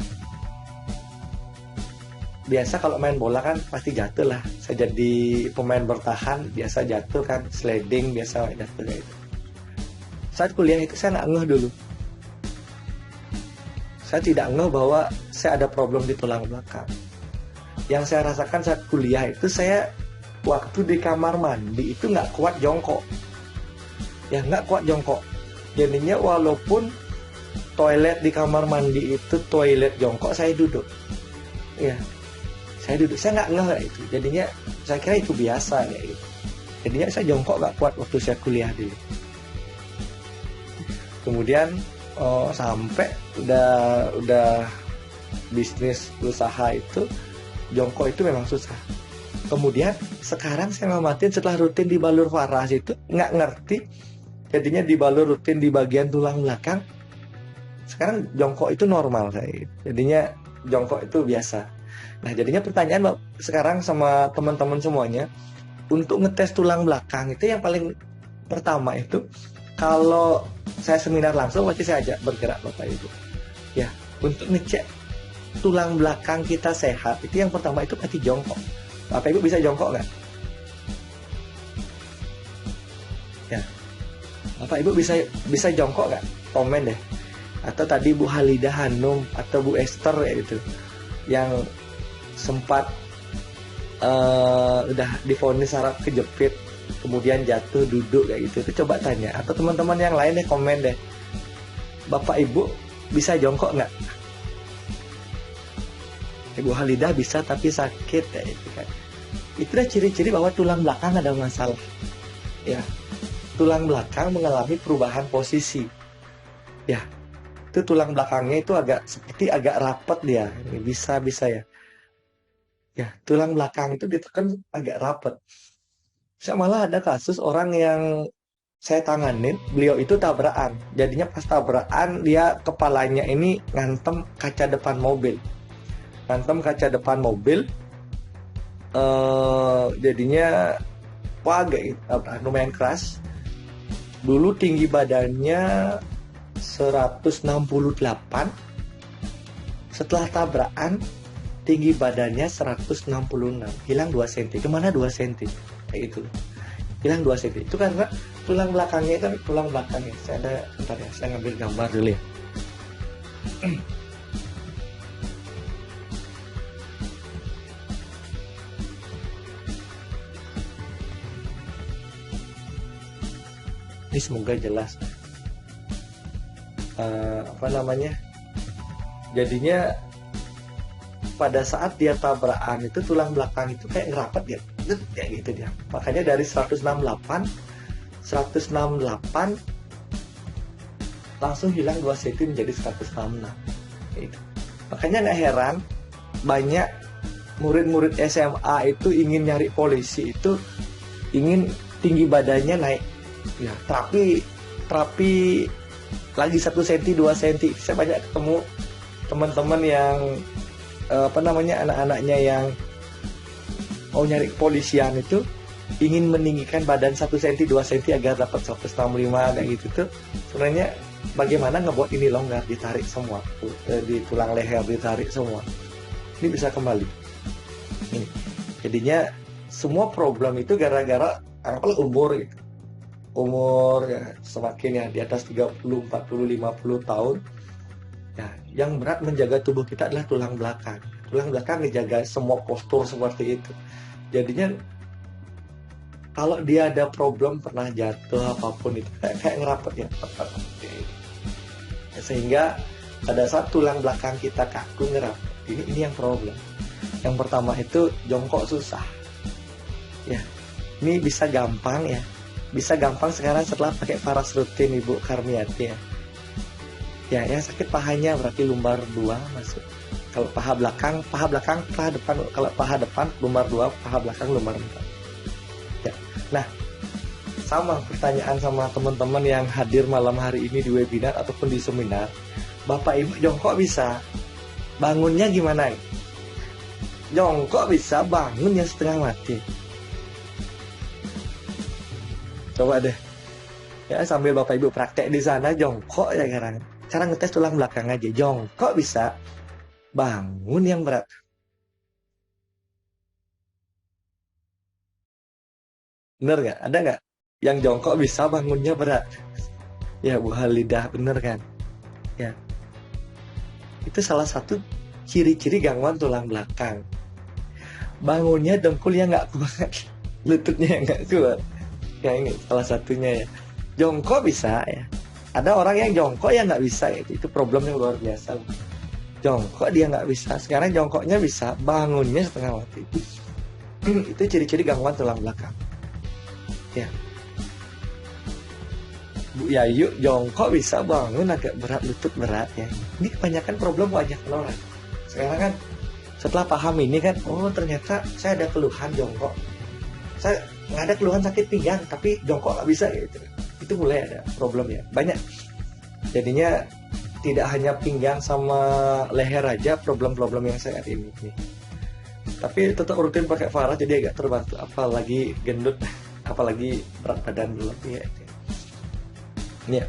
biasa kalau main bola kan pasti jatuh lah. Saya jadi pemain bertahan, biasa jatuh kan, sliding biasa jatuh kayak itu. Saat kuliah itu saya nggak ngeh dulu. Saya tidak ngeh bahwa saya ada problem di tulang belakang. Yang saya rasakan saat kuliah itu, saya waktu di kamar mandi itu nggak kuat jongkok. Ya nggak kuat jongkok. Jadinya walaupun toilet di kamar mandi itu toilet jongkok, saya duduk. Ya, saya duduk, saya nggak ngeh itu. Jadinya saya kira itu biasa kayak gitu. Jadinya saya jongkok nggak kuat waktu saya kuliah dulu. Kemudian sampai udah bisnis usaha itu jongkok itu memang susah. Kemudian sekarang saya ngamatin setelah rutin di balur varas itu nggak ngerti. Jadinya di balur rutin di bagian tulang belakang. Sekarang jongkok itu normal saya. Jadinya jongkok itu biasa. Nah, jadinya pertanyaan sekarang sama teman-teman semuanya, untuk ngetes tulang belakang itu yang paling pertama itu, kalau saya seminar langsung pasti saya ajak bergerak Bapak Ibu. Ya, untuk ngecek tulang belakang kita sehat, itu yang pertama itu pasti jongkok. Bapak Ibu bisa jongkok nggak? Ya, Bapak Ibu bisa bisa jongkok nggak? Komen deh. Atau tadi Bu Halidah Hanum atau Bu Esther ya gitu, yang sempat udah divonis saraf kejepit, kemudian jatuh duduk kayak gitu. Itu coba tanya. Atau teman-teman yang lain deh komen deh. Bapak Ibu bisa jongkok nggak? Ibu Halidah bisa tapi sakit kayak gitu kan. Itulah ciri-ciri bahwa tulang belakang ada masalah. Ya, tulang belakang mengalami perubahan posisi. Ya, itu tulang belakangnya itu agak rapat dia. Ini bisa ya. Ya, tulang belakang itu ditekan agak rapat. Saya malah ada kasus orang yang saya tanganin, beliau itu tabrakan. Jadinya pas tabrakan dia kepalanya ini ngantem kaca depan mobil. Jadinya wah agak lumayan keras. Dulu tinggi badannya 168. Setelah tabrakan tinggi badannya 166. Hilang 2 cm. Kemana 2 cm? Kayak gitu. Hilang 2 cm. Itu karena tulang belakangnya kan tulang belakangnya. Bentar ya, saya ngambil gambar dulu ya. Ini semoga jelas. Jadinya pada saat dia tabrakan itu tulang belakang itu kayak ngerapat ya, kayak gitu dia. Makanya dari 168 langsung hilang 2 cm menjadi 166. Gitu. Makanya nggak heran banyak murid-murid SMA itu ingin nyari polisi itu ingin tinggi badannya naik. Ya, terapi lagi 1 cm 2 cm. Saya banyak ketemu teman-teman yang anak-anaknya yang mau nyari kepolisian itu ingin meninggikan badan 1 cm 2 cm agar dapat 165 kayak gitu tuh. Sebenarnya bagaimana ngebuat ini longgar, ditarik semua di tulang leher, ditarik semua. Ini bisa kembali. Ini. Jadinya semua problem itu gara-gara anggaplah umur gitu. Umur ya, semakin ya di atas 30, 40, 50 tahun ya, yang berat menjaga tubuh kita adalah tulang belakang. Tulang belakang menjaga semua postur seperti itu. Jadinya kalau dia ada problem, pernah jatuh apapun itu kayak ngerapet ya, sehingga pada saat tulang belakang kita kaku ngerapet, ini yang problem. Yang pertama itu jongkok susah ya. Ini bisa gampang ya, bisa gampang sekarang setelah pakai Faras rutin Ibu Karmiati ya. Ya, yang sakit pahanya berarti lumbar 2 masuk. Kalau paha belakang, paha depan. Kalau paha depan lumbar 2, paha belakang lumbar 4. Ya. Nah, sama pertanyaan sama teman-teman yang hadir malam hari ini di webinar ataupun di seminar. Bapak Ibu jongkok bisa, bangunnya gimana? Jongkok bisa, bangun yang setengah mati. Coba deh ya, sambil Bapak Ibu praktek di sana jongkok ya sekarang. Cara ngetes tulang belakang aja. Jongkok bisa, bangun yang berat. Bener nggak? Ada nggak yang jongkok bisa bangunnya berat? Ya Bu Halidah, bener kan? Ya, itu salah satu ciri-ciri gangguan tulang belakang. Bangunnya dengkulnya nggak kuat, lututnya nggak kuat. Ya ini salah satunya ya. Jongkok bisa ya. Ada orang yang jongkok yang nggak bisa ya. Itu problem yang luar biasa. Jongkok dia nggak bisa. Sekarang jongkoknya bisa, bangunnya setengah mati. Itu ciri-ciri gangguan tulang belakang. Ya. Bu Yayu jongkok bisa, bangun agak berat, lutut berat ya. Ini kebanyakan problem wajah orang. Sekarang kan setelah paham ini kan, oh ternyata saya ada keluhan jongkok. Saya nggak ada keluhan sakit pinggang, tapi jongkok nggak bisa gitu. Itu mulai ada problem ya, banyak. Jadinya tidak hanya pinggang sama leher aja problem-problem yang saya ini. Tapi tetap rutin pakai Faras jadi agak terbantu. Apalagi gendut, apalagi berat badan belum ya. Ini ya.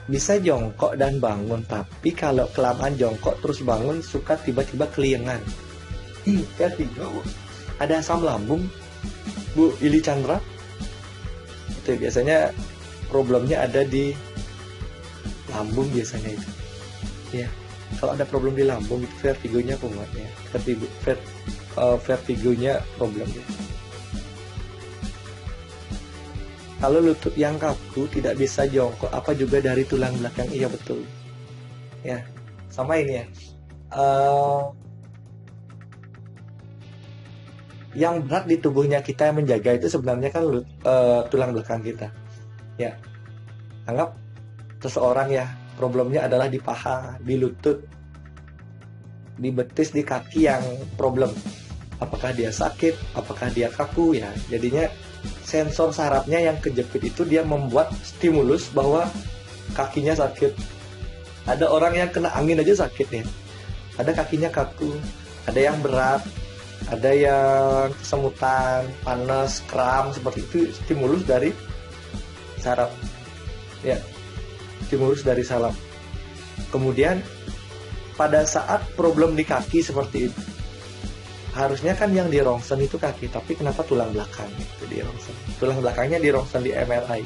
Bisa jongkok dan bangun, tapi kalau kelamaan jongkok terus bangun suka tiba-tiba keliengan. Ya tiga, ada asam lambung, Bu Ili Chandra. Itu biasanya problemnya ada di lambung biasanya itu. Ya, kalau ada problem di lambung itu vertigonya kumat ya. Vertigonya problemnya. Kalau lutut yang kaku tidak bisa jongkok, apa juga dari tulang belakang? Iya betul. Ya, sama ini ya. Yang berat di tubuhnya kita yang menjaga itu sebenarnya kan tulang belakang kita. Ya, anggap seseorang ya problemnya adalah di paha, di lutut, di betis, di kaki yang problem. Apakah dia sakit? Apakah dia kaku ya? Jadinya sensor sarafnya yang kejepit itu dia membuat stimulus bahwa kakinya sakit. Ada orang yang kena angin aja sakit ya. Ada kakinya kaku, ada yang berat, ada yang kesemutan, panas, kram, seperti itu stimulus dari saraf. Ya, stimulus dari saraf. Kemudian pada saat problem di kaki seperti itu, harusnya kan yang dirongsen itu kaki, tapi kenapa tulang belakang itu dirongsen? Tulang belakangnya dirongsen di MRI,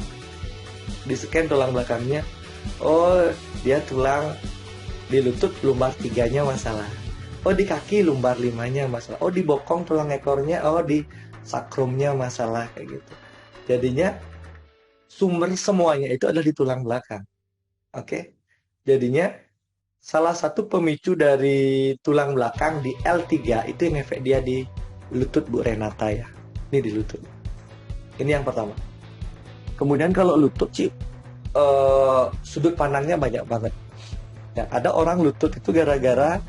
di scan tulang belakangnya. Oh, dia tulang di lutut lumbar 3-nya masalah. Oh, di kaki lumbar 5-nya masalah. Oh, di bokong tulang ekornya, oh di sakrumnya masalah kayak gitu. Jadinya sumber semuanya itu ada di tulang belakang. Oke. Jadinya salah satu pemicu dari tulang belakang di L3 itu yang efek dia di lutut Bu Renata ya. Ini di lutut. Ini yang pertama. Kemudian kalau lutut sih sudut pandangnya banyak banget. Ya, ada orang lutut itu gara-gara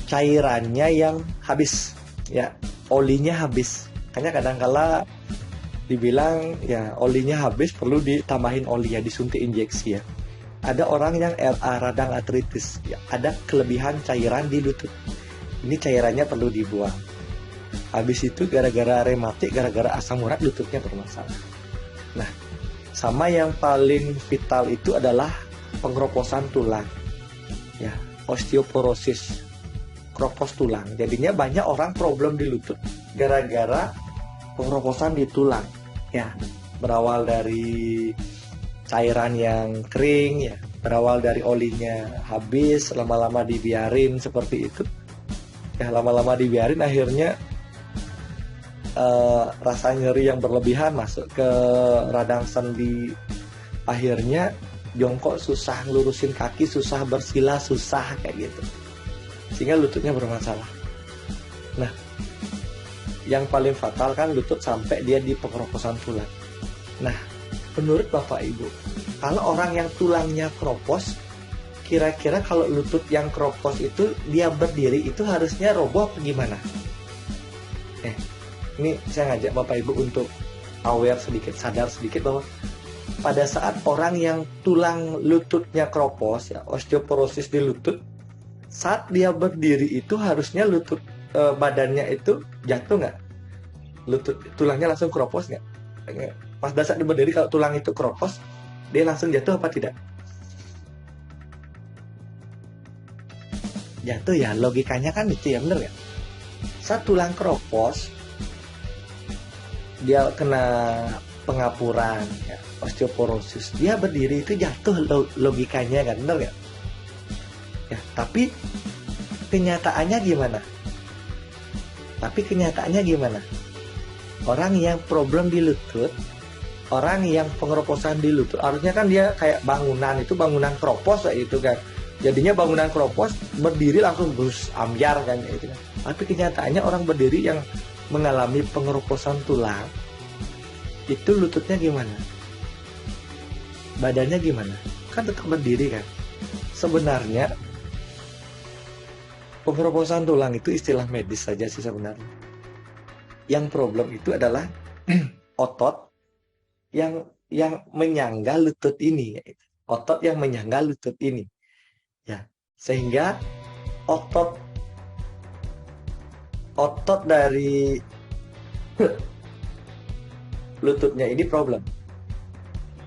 cairannya yang habis, ya olinya habis. Makanya kadang-kala dibilang ya olinya habis perlu ditambahin oli ya, disuntik injeksi ya. Ada orang yang RA radang artritis, ya, ada kelebihan cairan di lutut. Ini cairannya perlu dibuang. Habis itu gara-gara rematik, gara-gara asam urat lututnya bermasalah. Nah, sama yang paling vital itu adalah pengeroposan tulang. Ya, osteoporosis, kropos tulang. Jadinya banyak orang problem di lutut gara-gara pengeroposan di tulang. Ya, berawal dari cairan yang kering ya, berawal dari olinya habis, lama-lama dibiarin seperti itu ya, lama-lama dibiarin akhirnya rasa nyeri yang berlebihan masuk ke radang sendi, akhirnya jongkok susah, lurusin kaki susah, bersila susah kayak gitu, sehingga lututnya bermasalah. Nah, yang paling fatal kan lutut sampai dia di pengeroposan tulang. Nah, menurut Bapak Ibu, kalau orang yang tulangnya kropos, kira-kira kalau lutut yang kropos itu dia berdiri itu harusnya roboh apa gimana? Ini saya ngajak Bapak Ibu untuk aware sedikit, sadar sedikit bahwa pada saat orang yang tulang lututnya kropos, ya osteoporosis di lutut, saat dia berdiri itu harusnya lutut badannya itu jatuh nggak? Lutut tulangnya langsung kropos nggak? Pas dasar dia berdiri kalau tulang itu kropos, dia langsung jatuh apa tidak? Jatuh ya, logikanya kan itu ya, bener ya? Saat tulang kropos, dia kena pengapuran, ya, osteoporosis, dia berdiri itu jatuh logikanya kan, bener ya? Ya, tapi kenyataannya gimana? Orang yang problem di lutut, orang yang pengeroposan di lutut, harusnya kan dia kayak bangunan, itu bangunan kropos kayak itu kan. Jadinya bangunan kropos berdiri langsung bus ambyar kan gitu kan. Tapi kenyataannya orang berdiri yang mengalami pengeroposan tulang, itu lututnya gimana? Badannya gimana? Kan tetap berdiri kan. Sebenarnya pengeroposan tulang itu istilah medis saja sih sebenarnya. Yang problem itu adalah otot yang menyangga lutut ini, otot yang menyangga lutut ini, ya, sehingga otot dari lututnya ini problem,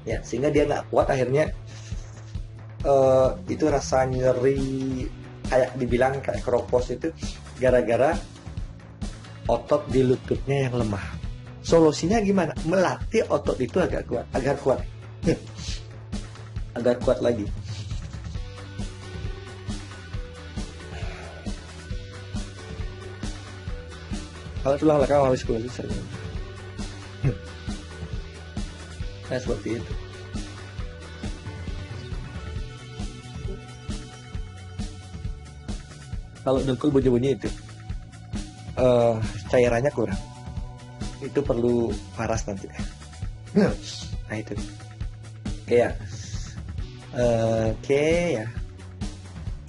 ya, sehingga dia nggak kuat, akhirnya itu rasa nyeri kayak dibilang kayak kropos itu gara-gara otot di lututnya yang lemah. Solusinya gimana? Melatih otot itu agar kuat, agar kuat lagi. Kalau tulang belakang habis kuat susah. Nah, seperti itu. Kalau dengkul bunyi-bunyi itu cairannya kurang, itu perlu paras nanti. Nah itu ya. Oke ya.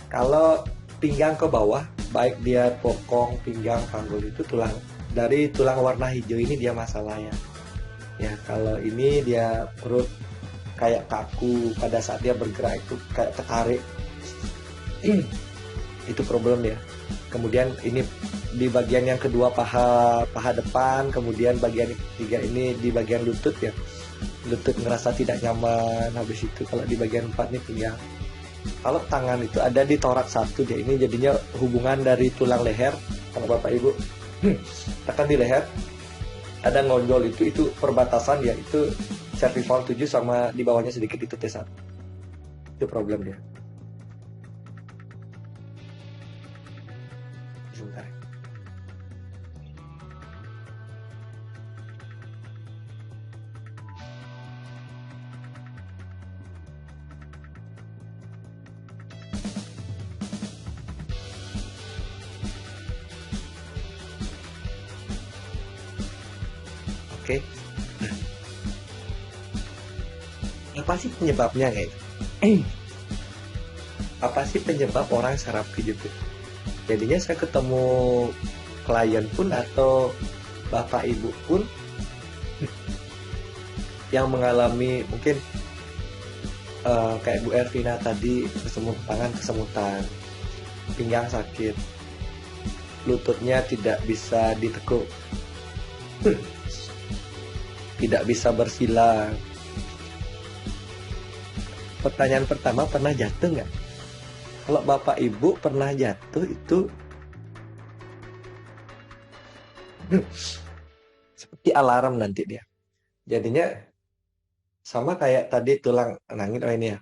Kalau pinggang ke bawah, baik dia bokong, pinggang, panggul, itu dari tulang warna hijau ini dia masalah ya. Ya kalau ini dia perut kayak kaku pada saat dia bergerak itu kayak tertarik. Itu problem ya. Kemudian ini di bagian yang kedua paha depan, kemudian bagian ketiga ini di bagian lutut ya. Lutut ngerasa tidak nyaman, habis itu kalau di bagian 4 nih pinggang. Kalau tangan itu ada di torak satu dia, ini jadinya hubungan dari tulang leher. Kalau Bapak Ibu tekan di leher, ada ngonjol itu perbatasan ya, itu cervical 7 sama di bawahnya sedikit itu T1. Itu problem dia. Sebentar. Oke. Apa sih penyebabnya kayak? Apa sih penyebab orang saraf kejepit? Jadinya saya ketemu klien pun atau Bapak Ibu pun yang mengalami mungkin kayak Bu Ervina tadi, kesemutan, pinggang sakit, lututnya tidak bisa ditekuk, tidak bisa bersila. Pertanyaan pertama, pernah jatuh nggak? Kalau Bapak Ibu pernah jatuh itu seperti alarm nanti dia. Jadinya sama kayak tadi tulang nangin, ini ya,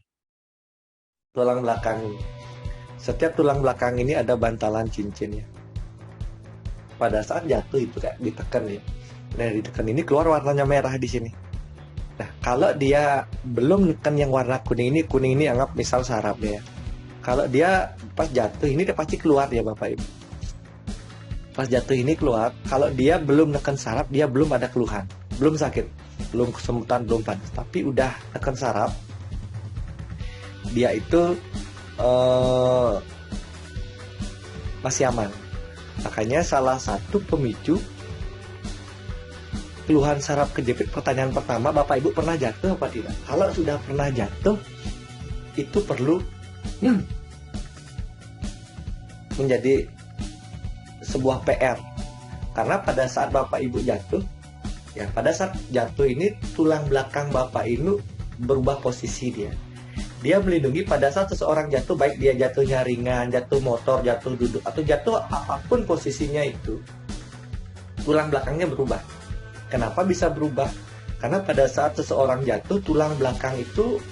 tulang belakang. Setiap tulang belakang ini ada bantalan cincin ya. Pada saat jatuh itu kayak ditekan ya. Nah, ditekan ini keluar warnanya merah di sini. Nah, kalau dia belum neken yang warna kuning ini anggap misal saraf ya. Kalau dia pas jatuh ini dia pasti keluar ya Bapak Ibu. Pas jatuh ini keluar, kalau dia belum neken saraf, dia belum ada keluhan, belum sakit, belum kesemutan, belum panas, tapi udah neken saraf, dia itu masih aman. Makanya salah satu pemicu keluhan saraf kejepit, pertanyaan pertama, Bapak Ibu pernah jatuh apa tidak? Kalau sudah pernah jatuh, itu perlu menjadi sebuah PR. Karena pada saat Bapak Ibu jatuh, ya pada saat jatuh ini tulang belakang Bapak Ibu berubah posisi dia. Dia melindungi pada saat seseorang jatuh, baik dia jatuhnya ringan, jatuh motor, jatuh duduk, atau jatuh apapun posisinya itu, tulang belakangnya berubah. Kenapa bisa berubah? Karena pada saat seseorang jatuh, tulang belakang itu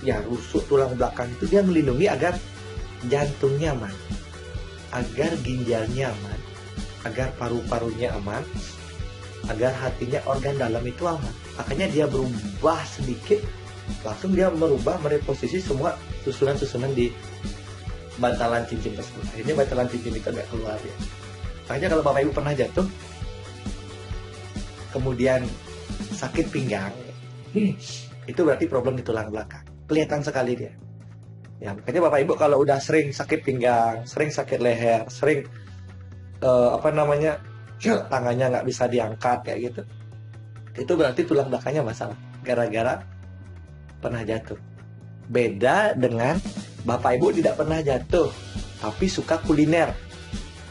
ya rusuk, tulang belakang itu dia melindungi agar jantungnya aman, agar ginjalnya aman, agar paru-parunya aman, agar hatinya, organ dalam itu aman. Makanya dia berubah sedikit, langsung dia mereposisi semua susunan-susunan di bantalan cincin tersebut. Akhirnya bantalan cincin itu agak keluar ya. Makanya kalau Bapak Ibu pernah jatuh, kemudian sakit pinggang, itu berarti problem di tulang belakang. Kelihatan sekali dia. Ya, makanya Bapak Ibu kalau udah sering sakit pinggang, sering sakit leher, sering tangannya nggak bisa diangkat kayak gitu, itu berarti tulang belakangnya masalah, gara-gara pernah jatuh. Beda dengan Bapak Ibu tidak pernah jatuh, tapi suka kuliner,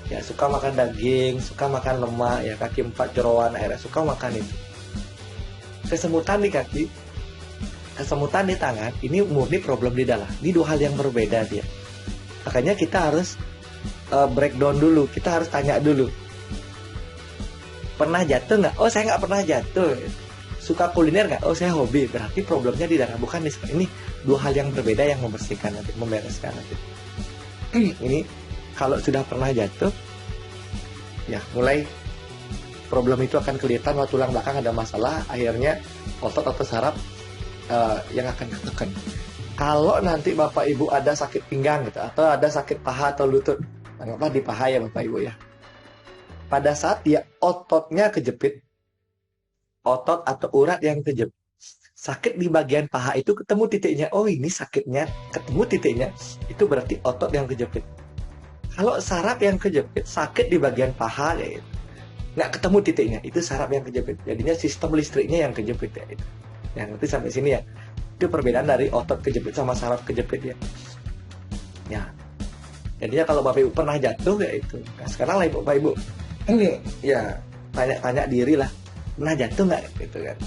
ya suka makan daging, suka makan lemak, ya kaki 4 jeroan, akhirnya suka makan itu. Kesemutan di kaki, kesemutan di tangan, ini murni problem di dalam. Ini dua hal yang berbeda dia. Makanya kita harus breakdown dulu, kita harus tanya dulu. Pernah jatuh nggak? Oh, saya nggak pernah jatuh. Suka kuliner nggak? Oh, saya hobi. Berarti problemnya di darah, bukan di ini. Dua hal yang berbeda yang membersihkan nanti, membereskan nanti. Ini kalau sudah pernah jatuh, ya mulai problem itu akan kelihatan waktu tulang belakang ada masalah, akhirnya otot atau saraf yang akan ditekan. Kalau nanti Bapak Ibu ada sakit pinggang gitu, atau ada sakit paha atau lutut, anggaplah di paha ya Bapak Ibu ya. Pada saat dia ototnya kejepit, otot atau urat yang kejepit, sakit di bagian paha itu ketemu titiknya. Oh, ini sakitnya ketemu titiknya, itu berarti otot yang kejepit. Kalau saraf yang kejepit, sakit di bagian paha ya itu. Nggak ketemu titiknya, itu saraf yang kejepit. Jadinya sistem listriknya yang kejepit ya itu. Ya, nanti sampai sini ya. Itu perbedaan dari otot kejepit sama saraf kejepit ya. Ya. Jadinya kalau Bapak Ibu pernah jatuh ya itu. Nah, sekarang lah Bapak Ibu ya tanya-tanya diri lah, pernah jatuh nggak gitu kan?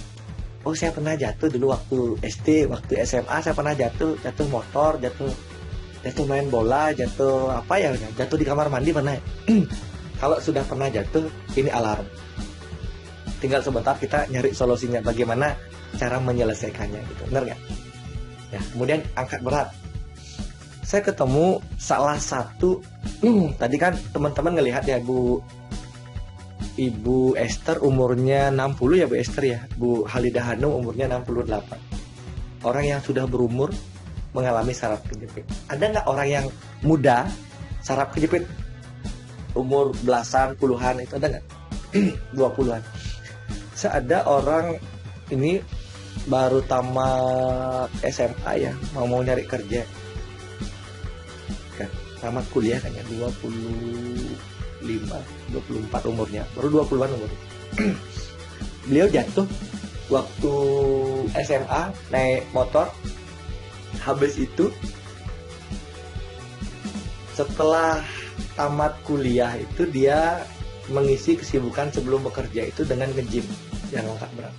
Oh, saya pernah jatuh dulu waktu SD, waktu SMA saya pernah jatuh motor, jatuh main bola, jatuh apa ya, jatuh di kamar mandi pernah. Kalau sudah pernah jatuh, ini alarm. Tinggal sebentar kita nyari solusinya, bagaimana cara menyelesaikannya gitu, benar nggak? Ya, kemudian angkat berat. Saya ketemu salah satu, tadi kan teman-teman ngelihat ya Ibu Esther umurnya 60 ya Bu Esther ya. Bu Halidah Hanum umurnya 68. Orang yang sudah berumur mengalami saraf kejepit. Ada nggak orang yang muda saraf kejepit? Umur belasan, puluhan itu ada nggak? 20-an. Ada orang ini baru tamat SMA ya, mau nyari kerja. Kan, tamat kuliah kayaknya 24 umurnya, baru 20-an umurnya. Beliau jatuh waktu SMA naik motor. Habis itu setelah tamat kuliah itu dia mengisi kesibukan sebelum bekerja itu dengan nge-gym yang angkat berat.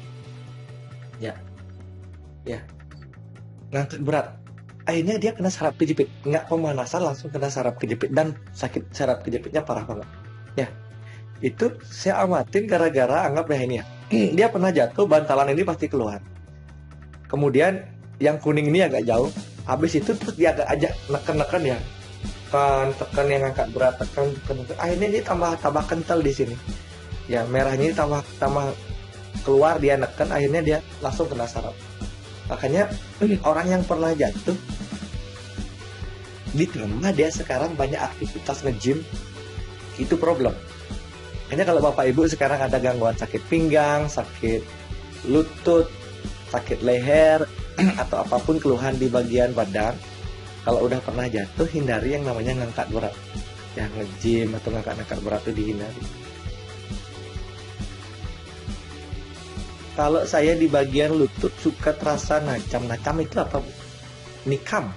Ya, ngangkat berat. Akhirnya dia kena saraf kejepit, nggak pemanasan langsung kena saraf kejepit dan sakit saraf kejepitnya parah banget. Ya, itu saya amatin gara-gara anggap ya ini ya. Dia pernah jatuh, bantalan ini pasti keluar. Kemudian yang kuning ini agak jauh. Habis itu terus dia agak ajak neken-neken ya. Tekan yang angkat berat, tekan. Akhirnya ini tambah kental di sini. Ya, merahnya ini tambah keluar, dia neken, akhirnya dia langsung kena saraf. Makanya orang yang pernah jatuh ditambah dia sekarang banyak aktivitas nge-gym, itu problem. Makanya kalau Bapak Ibu sekarang ada gangguan sakit pinggang, sakit lutut, sakit leher, atau apapun keluhan di bagian badan, kalau udah pernah jatuh, hindari yang namanya ngangkat berat. Ya, nge-gym atau ngangkat berat itu dihindari. Kalau saya di bagian lutut suka terasa nacam itu apa Bu? Nikam.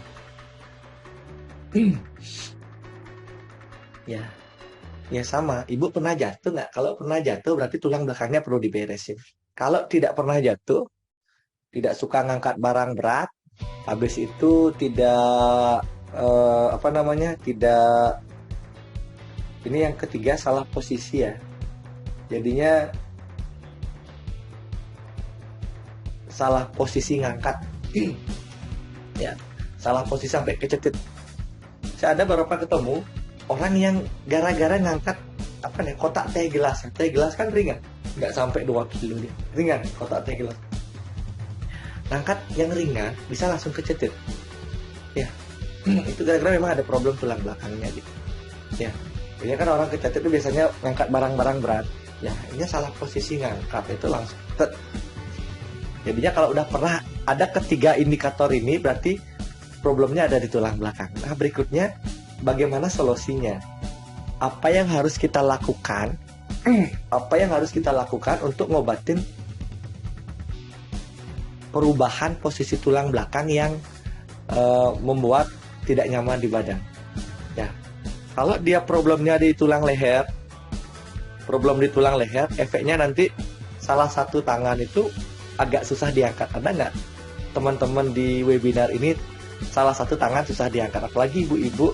Ya sama. Ibu pernah jatuh nggak? Kalau pernah jatuh berarti tulang belakangnya perlu diberesin. Kalau tidak pernah jatuh, tidak suka ngangkat barang berat, habis itu tidak tidak, ini yang ketiga salah posisi ya. Jadinya salah posisi ngangkat. Ya, salah posisi sampai kecetit. Saya ada beberapa ketemu orang yang gara-gara ngangkat kotak teh gelas. Teh gelas kan ringan, nggak sampai 2 kilo dia. Ringan kotak teh gelas. Ngangkat yang ringan bisa langsung kecetit. Ya. Itu gara-gara memang ada problem tulang belakangnya gitu. Ya. Biasanya kan orang kecetit itu biasanya ngangkat barang-barang berat. Ya, ini salah posisi ngangkat itu langsung Jadinya kalau udah pernah ada ketiga indikator ini berarti problemnya ada di tulang belakang. Nah, berikutnya bagaimana solusinya? Apa yang harus kita lakukan? Apa yang harus kita lakukan untuk ngobatin perubahan posisi tulang belakang yang membuat tidak nyaman di badan? Ya. Kalau dia problemnya di tulang leher, efeknya nanti salah satu tangan itu agak susah diangkat. Ada nggak teman-teman di webinar ini salah satu tangan susah diangkat? Apalagi ibu-ibu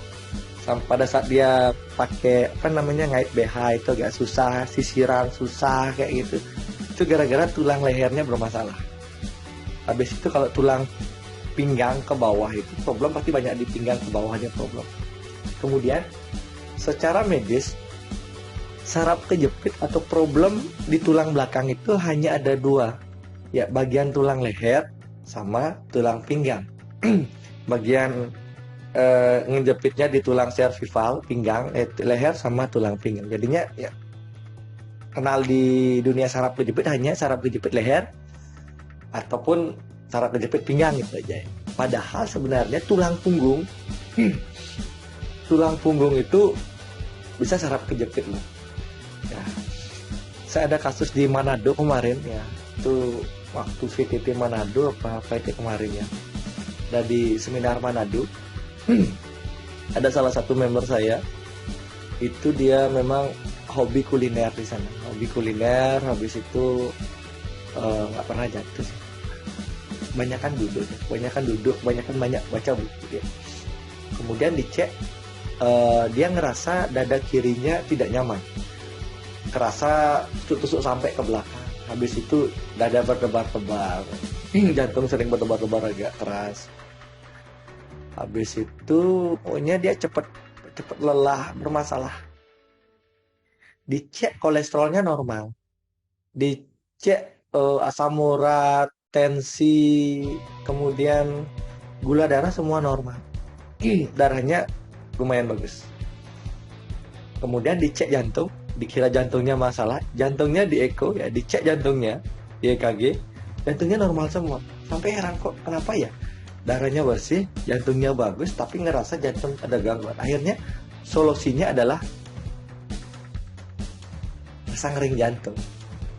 pada saat dia pakai apa namanya ngait BH itu agak susah, sisiran susah kayak gitu. Itu gara-gara tulang lehernya bermasalah. Habis itu kalau tulang pinggang ke bawah itu problem, pasti banyak di pinggang ke bawahnya problem. Kemudian secara medis saraf kejepit atau problem di tulang belakang itu hanya ada dua, ya bagian tulang leher sama tulang pinggang. Bagian ngejepitnya di tulang cervical pinggang, leher sama tulang pinggang. Jadinya ya kenal di dunia saraf kejepit hanya saraf kejepit leher ataupun saraf kejepit pinggang gitu aja. Padahal sebenarnya tulang punggung itu bisa saraf kejepit loh. Ya, saya ada kasus di Manado kemarin ya, itu waktu VTT Manado apa itu kemarin ya. Dari seminar Manado, ada salah satu member saya, itu dia memang hobi kuliner di sana, hobi kuliner, habis itu nggak pernah jatuh sih. Banyak baca buku dia. Kemudian dicek, dia ngerasa dada kirinya tidak nyaman, kerasa tusuk sampai ke belakang. Habis itu dada berdebar-debar, jantung sering berdebar-debar agak keras. Habis itu pokoknya dia cepet lelah, bermasalah. Dicek kolesterolnya normal, dicek asam urat, tensi, kemudian gula darah semua normal. Darahnya lumayan bagus. Kemudian dicek jantung, dikira jantungnya masalah, jantungnya di eko ya, dicek jantungnya di EKG, jantungnya normal semua. Sampai heran kok kenapa ya? Darahnya bersih, jantungnya bagus, tapi ngerasa jantung ada gangguan. Akhirnya solusinya adalah pasang ring jantung.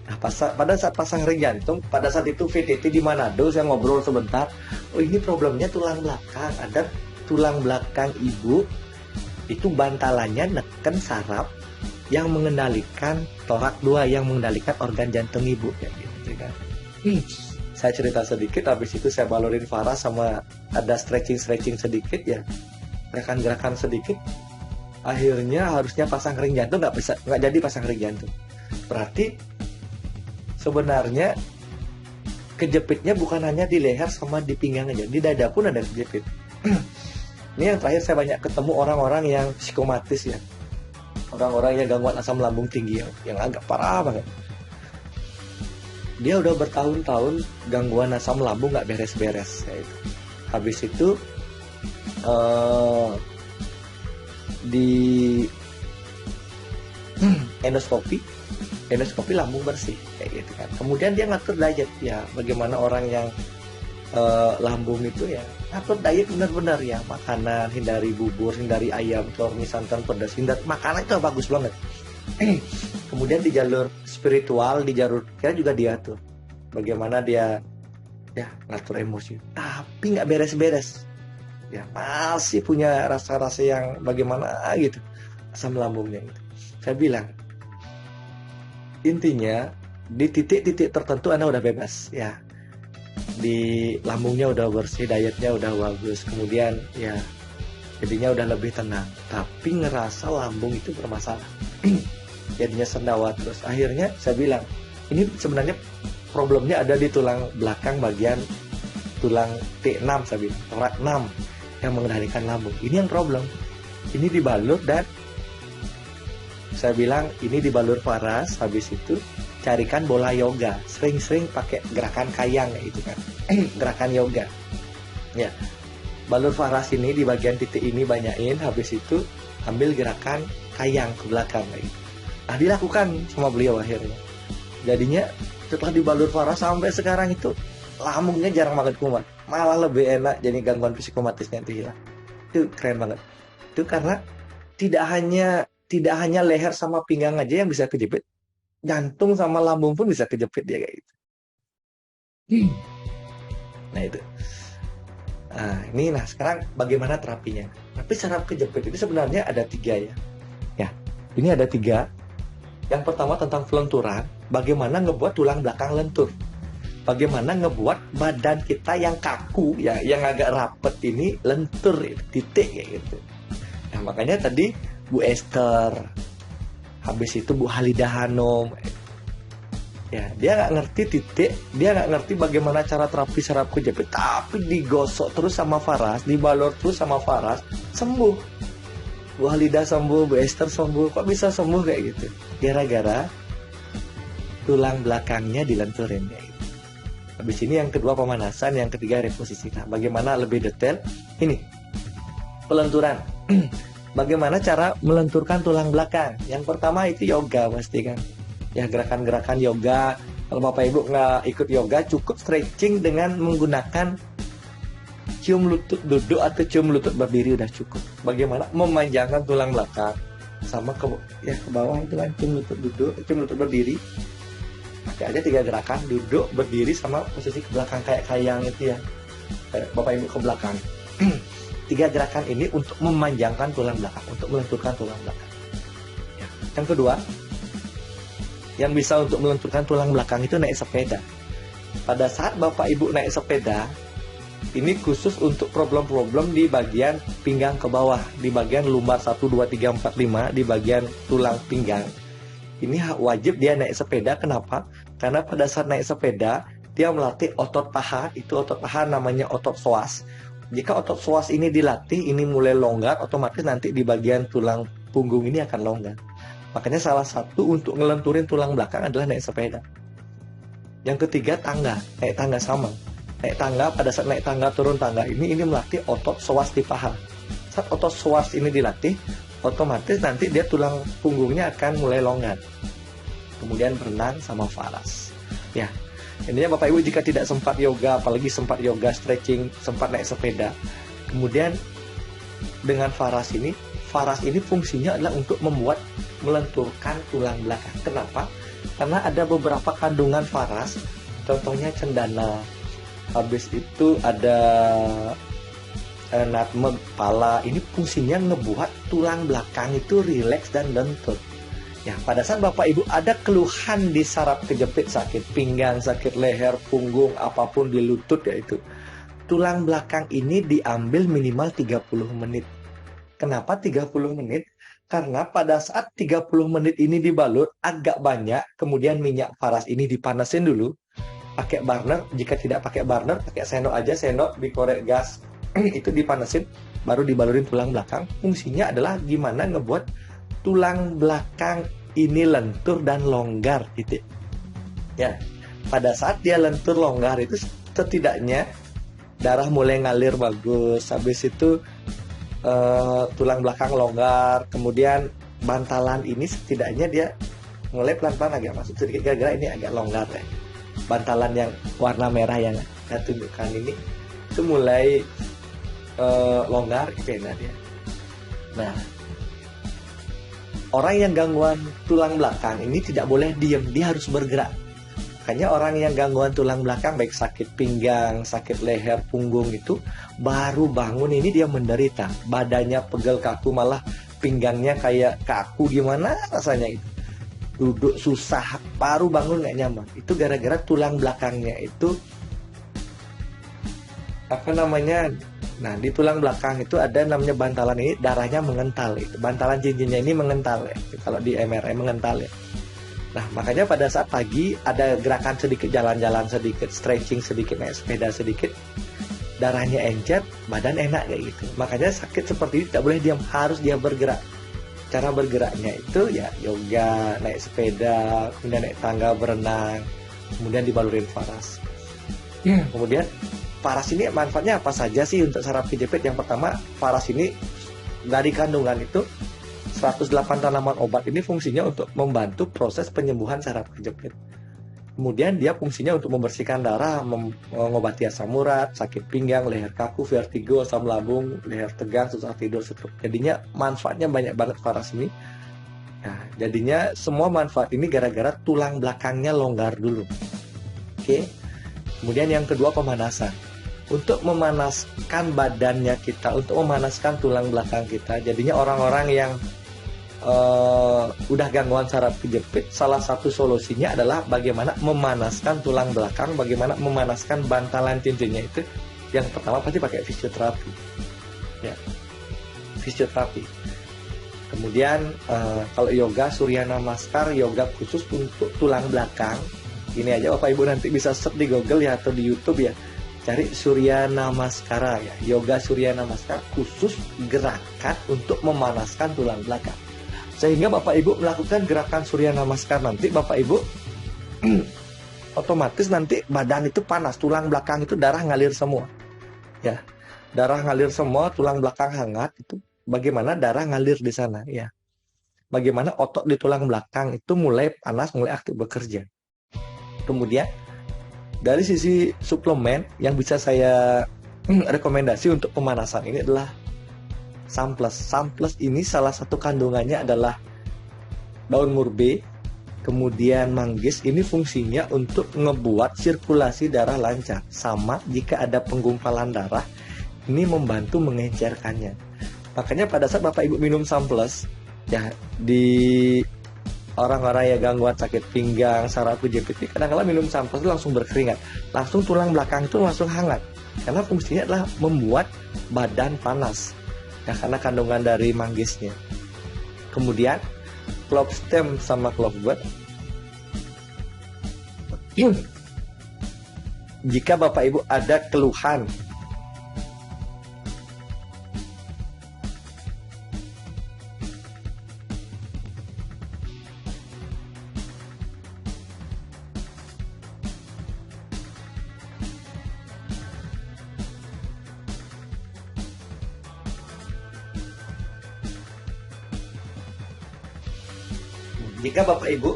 Nah, pada saat pasang ring jantung, pada saat itu VTT di Manado, saya ngobrol sebentar. Oh, ini problemnya tulang belakang. Ada tulang belakang ibu, itu bantalannya neken saraf yang mengendalikan torak 2, yang mengendalikan organ jantung ibu. Ya, gitu kan. Saya cerita sedikit, habis itu saya balurin Farah sama ada stretching sedikit ya, gerakan sedikit. Akhirnya harusnya pasang ring jantung, nggak jadi pasang ring jantung. Berarti sebenarnya kejepitnya bukan hanya di leher sama di pinggang aja, di dada pun ada kejepit. Ini yang terakhir saya banyak ketemu orang-orang yang psikomatis ya, orang-orang yang gangguan asam lambung tinggi yang agak parah banget. Dia udah bertahun-tahun gangguan asam lambung nggak beres-beres ya itu. Habis itu di endoskopi lambung bersih kayak gitu kan. Kemudian dia ngatur diet ya, bagaimana orang yang lambung itu ya ngatur diet benar-benar ya, makanan hindari bubur, hindari ayam, telur, mie, santan, pedas, hindari makanan itu bagus banget. Kemudian di jalur spiritual, di jalur kita juga diatur bagaimana dia ya ngatur emosi, tapi nggak beres-beres ya, masih punya rasa-rasa yang bagaimana gitu asam lambungnya gitu. Saya bilang intinya di titik-titik tertentu Anda udah bebas ya, di lambungnya udah bersih, dietnya udah bagus, kemudian ya jadinya udah lebih tenang, tapi ngerasa lambung itu bermasalah. Jadinya sendawa terus. Akhirnya saya bilang ini sebenarnya problemnya ada di tulang belakang bagian tulang T6, saya bilang torak 6 yang mengendalikan lambung. Ini yang problem. Ini dibalut, dan saya bilang ini dibalur Faras. Habis itu carikan bola yoga, sering-sering pakai gerakan kayang itu kan. Gerakan yoga ya, balur Faras ini di bagian titik ini banyain, habis itu ambil gerakan kayang ke belakang gitu. Nah, dilakukan sama beliau akhirnya. Jadinya setelah dibalur Faras sampai sekarang itu lambungnya jarang banget kumat, malah lebih enak, jadi gangguan psikomatisnya itu hilang. Itu keren banget. Itu karena tidak hanya leher sama pinggang aja yang bisa kejepit, jantung sama lambung pun bisa kejepit dia kayak gitu. Nah itu. Nah sekarang bagaimana terapinya? Tapi saraf kejepit itu sebenarnya ada 3 ya. Ya, ini ada 3. Yang pertama tentang pelenturan, bagaimana ngebuat tulang belakang lentur. Bagaimana ngebuat badan kita yang kaku ya, yang agak rapet ini lentur, titik kayak gitu. Nah, makanya tadi Bu Esther, habis itu Bu Halidah Hanum, ya dia nggak ngerti titik, dia nggak ngerti bagaimana cara terapi saraf kejepit, tapi digosok terus sama Faras, dibalur terus sama Faras, sembuh. Bu Halidah sembuh, Bu Esther sembuh. Kok bisa sembuh kayak gitu? Gara-gara tulang belakangnya dilenturin kayak gitu. Habis ini yang kedua pemanasan, yang ketiga reposisi. Nah, bagaimana lebih detail? Ini pelenturan. Bagaimana cara melenturkan tulang belakang? Yang pertama itu yoga pasti kan. Ya, gerakan-gerakan yoga. Kalau Bapak Ibu nggak ikut yoga, cukup stretching dengan menggunakan cium lutut duduk atau cium lutut berdiri udah cukup. Bagaimana memanjangkan tulang belakang sama ke bawah itu kan, cium lutut duduk, cium lutut berdiri. Pakai aja 3 gerakan, duduk, berdiri, sama posisi ke belakang kayak kayang itu ya. Kayak Bapak Ibu ke belakang. 3 gerakan ini untuk memanjangkan tulang belakang, untuk melenturkan tulang belakang. Ya. Yang kedua, yang bisa untuk melenturkan tulang belakang itu naik sepeda. Pada saat Bapak Ibu naik sepeda, ini khusus untuk problem-problem di bagian pinggang ke bawah, di bagian lumbar 1, 2, 3, 4, 5, di bagian tulang pinggang. Ini wajib dia naik sepeda. Kenapa? Karena pada saat naik sepeda, dia melatih otot paha. Itu otot paha namanya otot psoas. Jika otot psoas ini dilatih, ini mulai longgar, otomatis nanti di bagian tulang punggung ini akan longgar. Makanya salah satu untuk ngelenturin tulang belakang adalah naik sepeda. Yang ketiga, tangga. Naik tangga sama. Naik tangga, pada saat naik tangga, turun tangga, ini melatih otot psoas di paha. Saat otot psoas ini dilatih, otomatis nanti dia tulang punggungnya akan mulai longgar. Kemudian berenang sama Faras. Ya, intinya Bapak Ibu jika tidak sempat yoga, apalagi sempat yoga, stretching, sempat naik sepeda, kemudian dengan Faras ini fungsinya adalah untuk melenturkan tulang belakang. Kenapa? Karena ada beberapa kandungan Faras, contohnya cendana, habis itu ada nutmeg, pala. Ini fungsinya ngebuat tulang belakang itu rileks dan lentur. Ya, pada saat Bapak Ibu ada keluhan di saraf kejepit, sakit pinggang, sakit leher, punggung, apapun di lutut, yaitu tulang belakang ini diambil minimal 30 menit. Kenapa 30 menit? Karena pada saat 30 menit ini dibalut agak banyak, kemudian minyak Faras ini dipanasin dulu pakai burner. Jika tidak pakai burner, pakai sendok aja, sendok dikorek gas itu dipanasin, baru dibalurin tulang belakang. Fungsinya adalah gimana ngebuat tulang belakang ini lentur dan longgar gitu. Ya, pada saat dia lentur longgar itu setidaknya darah mulai ngalir bagus. Habis itu tulang belakang longgar, kemudian bantalan ini setidaknya dia mulai pelan-pelan agak masuk sedikit, gara-gara ini agak longgar ya. Bantalan yang warna merah yang saya tunjukkan ini itu mulai longgar gitu ya dia. Nah, orang yang gangguan tulang belakang ini tidak boleh diem, dia harus bergerak. Makanya orang yang gangguan tulang belakang, baik sakit pinggang, sakit leher, punggung, itu baru bangun ini dia menderita. Badannya pegel kaku, malah pinggangnya kayak kaku, gimana rasanya itu. Duduk susah, baru bangun nggak nyaman. Itu gara-gara tulang belakangnya itu nah di tulang belakang itu ada namanya bantalan ini, darahnya mengental. Itu bantalan cincinnya ini mengental ya. Kalau di MRI mengental ya. Nah, makanya pada saat pagi ada gerakan sedikit, jalan-jalan sedikit, stretching sedikit, naik sepeda sedikit, darahnya encer, badan enak kayak gitu. Makanya sakit seperti ini tidak boleh diam, harus dia bergerak. Cara bergeraknya itu ya yoga, naik sepeda, kemudian naik tangga, berenang, kemudian dibalurin Faras. Kemudian Faras ini manfaatnya apa saja sih untuk saraf kejepit? Yang pertama, Faras ini dari kandungan itu 108 tanaman obat ini fungsinya untuk membantu proses penyembuhan saraf kejepit. Kemudian dia fungsinya untuk membersihkan darah, mengobati asam urat, sakit pinggang, leher kaku, vertigo, asam lambung, leher tegang, susah tidur, stroke. Jadinya manfaatnya banyak banget Faras ini. Nah, jadinya semua manfaat ini gara-gara tulang belakangnya longgar dulu. Oke. Kemudian yang kedua, pemanasan. Untuk memanaskan badannya kita, untuk memanaskan tulang belakang kita. Jadinya orang-orang yang udah gangguan saraf kejepit, salah satu solusinya adalah bagaimana memanaskan tulang belakang, bagaimana memanaskan bantalan cincinnya itu. Yang pertama pasti pakai fisioterapi. Ya. fisioterapi. Kemudian kalau yoga Surya Namaskar, yoga khusus untuk tulang belakang. Ini aja Bapak Ibu nanti bisa search di Google ya atau di YouTube ya. Cari Surya Namaskara ya, yoga Surya Namaskar khusus gerakan untuk memanaskan tulang belakang. Sehingga Bapak Ibu melakukan gerakan Surya Namaskar nanti Bapak Ibu otomatis nanti badan itu panas, tulang belakang itu darah ngalir semua. Ya. Darah ngalir semua, tulang belakang hangat itu. Bagaimana darah ngalir di sana ya. Bagaimana otot di tulang belakang itu mulai panas, mulai aktif bekerja. Kemudian dari sisi suplemen yang bisa saya rekomendasi untuk pemanasan ini adalah Samples. Samples ini salah satu kandungannya adalah daun murbe, kemudian manggis. Ini fungsinya untuk ngebuat sirkulasi darah lancar. Sama jika ada penggumpalan darah, ini membantu mengencerkannya. Makanya pada saat Bapak Ibu minum Samples, ya di orang-orang yang gangguan sakit pinggang, saraf kejepit, kadang-kadang minum Samples itu langsung berkeringat, langsung tulang belakang itu langsung hangat, karena fungsinya adalah membuat badan panas, ya karena kandungan dari manggisnya. Kemudian clove stem sama clove bud, jika Bapak Ibu ada keluhan jika Bapak Ibu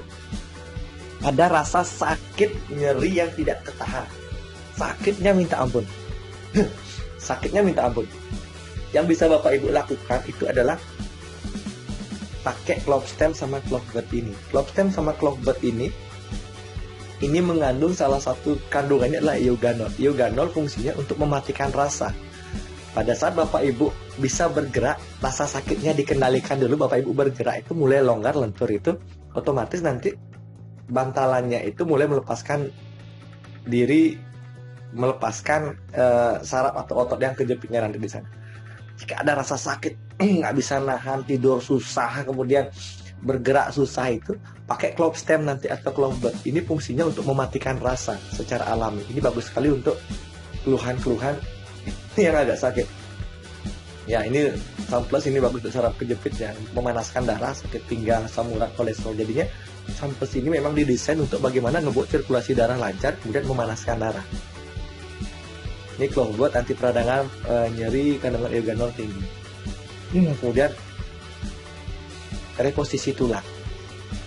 ada rasa sakit nyeri yang tidak tertahan, sakitnya minta ampun, sakitnya minta ampun, yang bisa Bapak Ibu lakukan itu adalah pakai clove stem sama clove bud ini. Clove stem sama clove bud ini mengandung salah satu kandungannya adalah eugenol. Eugenol fungsinya untuk mematikan rasa. Pada saat Bapak Ibu bisa bergerak, rasa sakitnya dikendalikan dulu, Bapak Ibu bergerak itu mulai longgar, lentur itu, otomatis nanti bantalannya itu mulai melepaskan diri, melepaskan saraf atau otot yang kejepitnya nanti di sana. Jika ada rasa sakit, nggak bisa nahan, tidur susah, kemudian bergerak susah, itu pakai clove stem nanti atau clove bud. Ini fungsinya untuk mematikan rasa secara alami. Ini bagus sekali untuk keluhan-keluhan yang agak sakit. Ya, ini Samples ini bagus untuk saraf kejepit ya, memanaskan darah, sakit pinggang, asam urat, kolesterol. Jadinya Samples ini memang didesain untuk bagaimana ngebuat sirkulasi darah lancar, kemudian memanaskan darah. Ini clove bud anti peradangan, nyeri, kandungan eugenol tinggi. Kemudian reposisi tulang.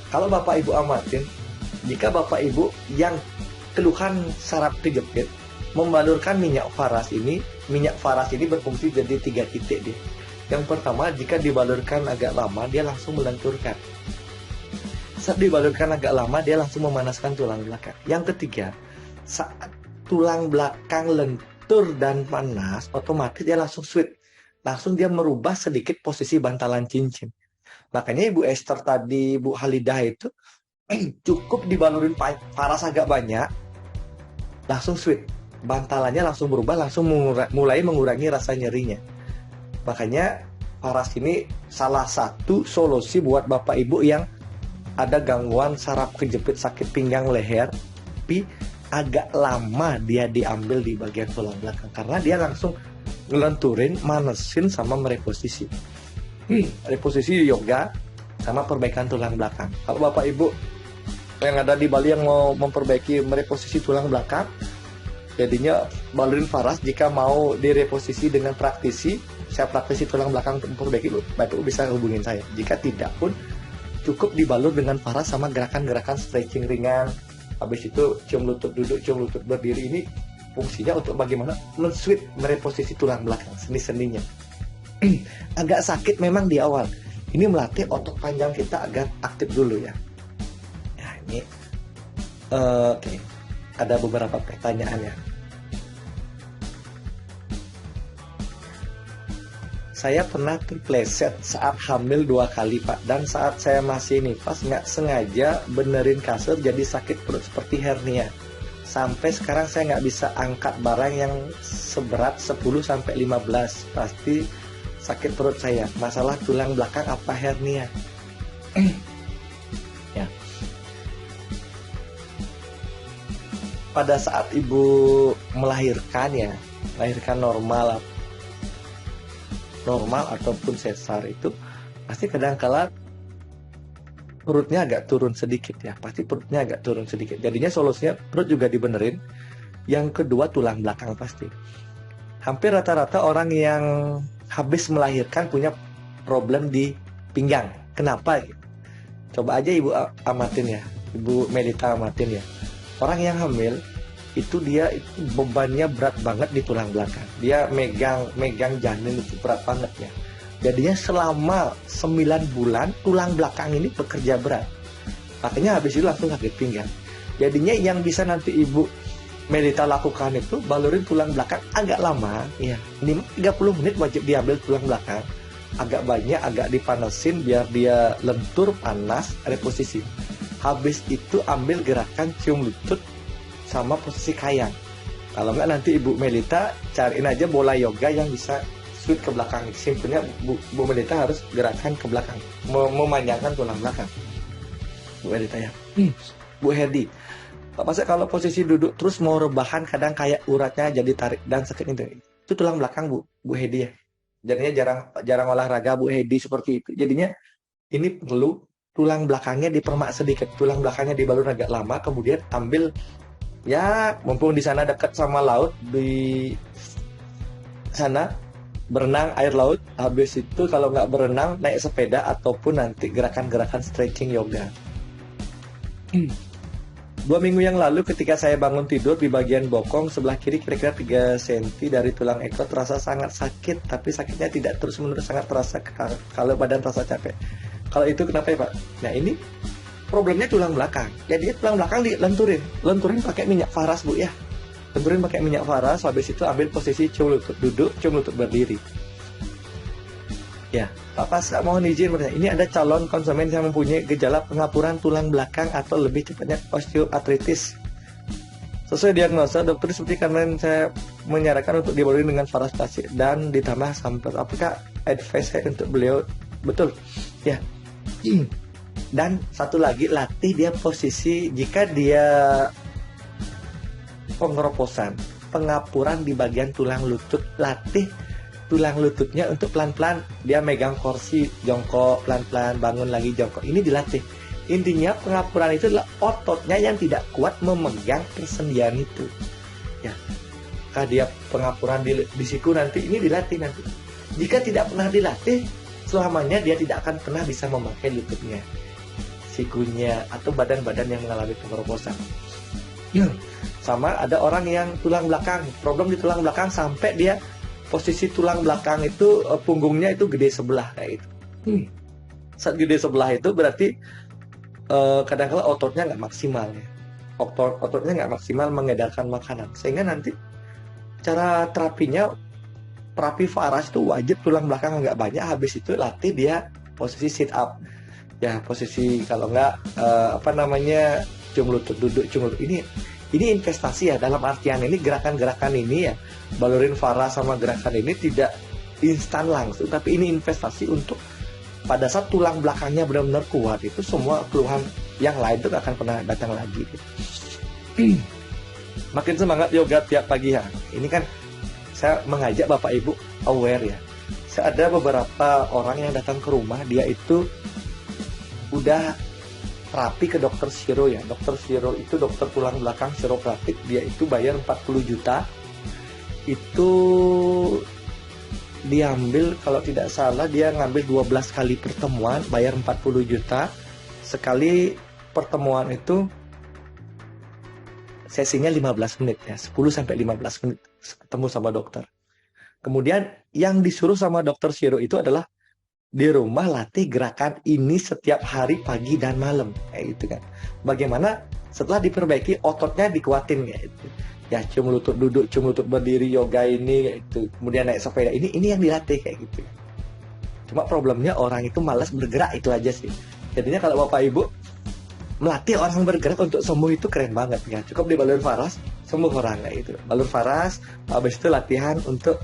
Kalau Bapak Ibu amatin, jika Bapak Ibu yang keluhan saraf kejepit membalurkan minyak faras ini berfungsi jadi 3 titik dia. Yang pertama, jika dibalurkan agak lama dia langsung melenturkan. Saat dibalurkan agak lama dia langsung memanaskan tulang belakang. Yang ketiga, saat tulang belakang lentur dan panas, otomatis dia langsung switch. Langsung dia merubah sedikit posisi bantalan cincin. Makanya Ibu Esther tadi, Bu Halidah itu cukup dibalurin faras agak banyak, langsung switch. Bantalannya langsung berubah, langsung mulai mengurangi rasa nyerinya. Makanya faras ini salah satu solusi buat Bapak Ibu yang ada gangguan saraf kejepit, sakit pinggang, leher, tapi agak lama dia diambil di bagian tulang belakang, karena dia langsung ngelenturin, manesin, sama mereposisi. Reposisi yoga sama perbaikan tulang belakang. Kalau Bapak Ibu yang ada di Bali yang mau memperbaiki mereposisi tulang belakang, jadinya balurin faras. Jika mau direposisi dengan praktisi, saya praktisi tulang belakang untuk memperbaiki, Bapak Ibu bisa hubungin saya. Jika tidak pun cukup dibalur dengan faras sama gerakan-gerakan stretching ringan. Habis itu cium lutut duduk, cium lutut berdiri. Ini fungsinya untuk bagaimana men-switch mereposisi tulang belakang, sendi-sendinya. Agak sakit memang di awal. Ini melatih otot panjang kita agar aktif dulu ya. Nah ini oke. Ada beberapa pertanyaan ya. Saya pernah terpleset saat hamil 2 kali Pak, dan saat saya masih nifas nggak sengaja benerin kasur jadi sakit perut seperti hernia. Sampai sekarang saya nggak bisa angkat barang yang seberat 10-15. Pasti sakit perut saya, masalah tulang belakang apa hernia. Ya. Pada saat ibu melahirkan normal ataupun sesar itu pasti kadang-kala perutnya agak turun sedikit ya, jadinya solusinya perut juga dibenerin. Yang kedua tulang belakang pasti. Hampir rata-rata orang yang habis melahirkan punya problem di pinggang. Kenapa? Coba aja ibu amatin ya, ibu Melita amatin ya. Orang yang hamil itu dia bebannya berat banget di tulang belakang. Dia megang janin itu berat banget ya. Jadinya selama 9 bulan tulang belakang ini bekerja berat. Makanya habis itu langsung sakit pinggang. Jadinya yang bisa nanti ibu Melita lakukan itu balurin tulang belakang agak lama ya. 30 menit wajib diambil tulang belakang. Agak banyak, agak dipanasin biar dia lentur, panas, reposisi. Habis itu ambil gerakan cium lutut sama posisi kayang. Kalau enggak nanti ibu Melita cariin aja bola yoga yang bisa sweep ke belakang. Simpelnya Bu Melita harus gerakan ke belakang, memanjangkan tulang belakang. Bu Melita ya. Bu Hedi, Pak kalau posisi duduk terus mau rebahan kadang kayak uratnya jadi tarik dan sakit itu tulang belakang Bu Hedi ya. Jadinya jarang olahraga Bu Hedi seperti itu. Jadinya ini perlu tulang belakangnya dipermak sedikit, tulang belakangnya dibalur agak lama, kemudian ambil ya mumpung di sana dekat sama laut, di sana berenang air laut. Habis itu kalau nggak berenang naik sepeda ataupun nanti gerakan-gerakan stretching yoga. 2 minggu yang lalu ketika saya bangun tidur di bagian bokong sebelah kiri kira-kira 3 cm dari tulang ekor terasa sangat sakit, tapi sakitnya tidak terus-menerus, sangat terasa kalau badan terasa capek. Kalau itu kenapa ya Pak? Nah ini problemnya tulang belakang. Jadi tulang belakang lenturin pakai minyak faras Bu ya. Lenturin pakai minyak faras, habis itu ambil posisi cium lutut duduk, cium lutut berdiri. Ya, Pak Pas mohon izin bertanya. Ini ada calon konsumen yang mempunyai gejala pengapuran tulang belakang atau lebih cepatnya osteoartritis. Sesuai diagnosa dokter seperti kemarin saya menyarankan untuk dibaluri dengan faras plastik dan ditambah sampel. Apakah advice saya untuk beliau? Betul. Ya. Dan satu lagi, latih dia posisi jika dia pengeroposan, pengapuran di bagian tulang lutut, latih tulang lututnya untuk pelan-pelan dia megang kursi, jongkok, pelan-pelan bangun lagi jongkok. Ini dilatih. Intinya pengapuran itu adalah ototnya yang tidak kuat memegang persendian itu. Ya. Kalau dia pengapuran di siku nanti ini dilatih nanti. Jika tidak pernah dilatih, selamanya dia tidak akan pernah bisa memakai lututnya, sikunya atau badan-badan yang mengalami pengeroposan. Sama ada orang yang tulang belakang, problem di tulang belakang sampai dia posisi tulang belakang itu punggungnya itu gede sebelah kayak itu. Saat gede sebelah itu berarti kadang-kadang ototnya nggak maksimal ya. Ototnya nggak maksimal mengedarkan makanan, sehingga nanti cara terapi faras itu wajib tulang belakang agak banyak. Habis itu latih dia posisi sit up ya, posisi kalau nggak cium lutut duduk, cium lutut. Ini investasi ya, dalam artian ini gerakan-gerakan ini ya, balurin faras sama gerakan ini tidak instan langsung, tapi ini investasi untuk pada saat tulang belakangnya benar-benar kuat, itu semua keluhan yang lain itu gak akan pernah datang lagi gitu. Makin semangat yoga tiap pagi ya. Ini kan saya mengajak Bapak Ibu aware ya. Saya ada beberapa orang yang datang ke rumah, dia itu udah terapi ke dokter Shiro ya. Dokter Shiro itu dokter tulang belakang chiropractic, dia itu bayar 40 juta. Itu diambil kalau tidak salah dia ngambil 12 kali pertemuan, bayar 40 juta. Sekali pertemuan itu sesinya 15 menit ya, 10 sampai 15 menit ketemu sama dokter. Kemudian yang disuruh sama dokter Shiro itu adalah di rumah latih gerakan ini setiap hari pagi dan malam kayak gitu kan. Bagaimana setelah diperbaiki ototnya dikuatin kayak gitu. Ya cium lutut duduk, cium lutut berdiri, yoga ini kayak gitu. Kemudian naik sepeda ini yang dilatih kayak gitu. Cuma problemnya orang itu malas bergerak, itu aja sih. Jadinya kalau Bapak Ibu melatih orang bergerak untuk sembuh itu keren banget ya. Cukup di balur faras sembuh orang kayak gitu. Balur faras, habis itu latihan untuk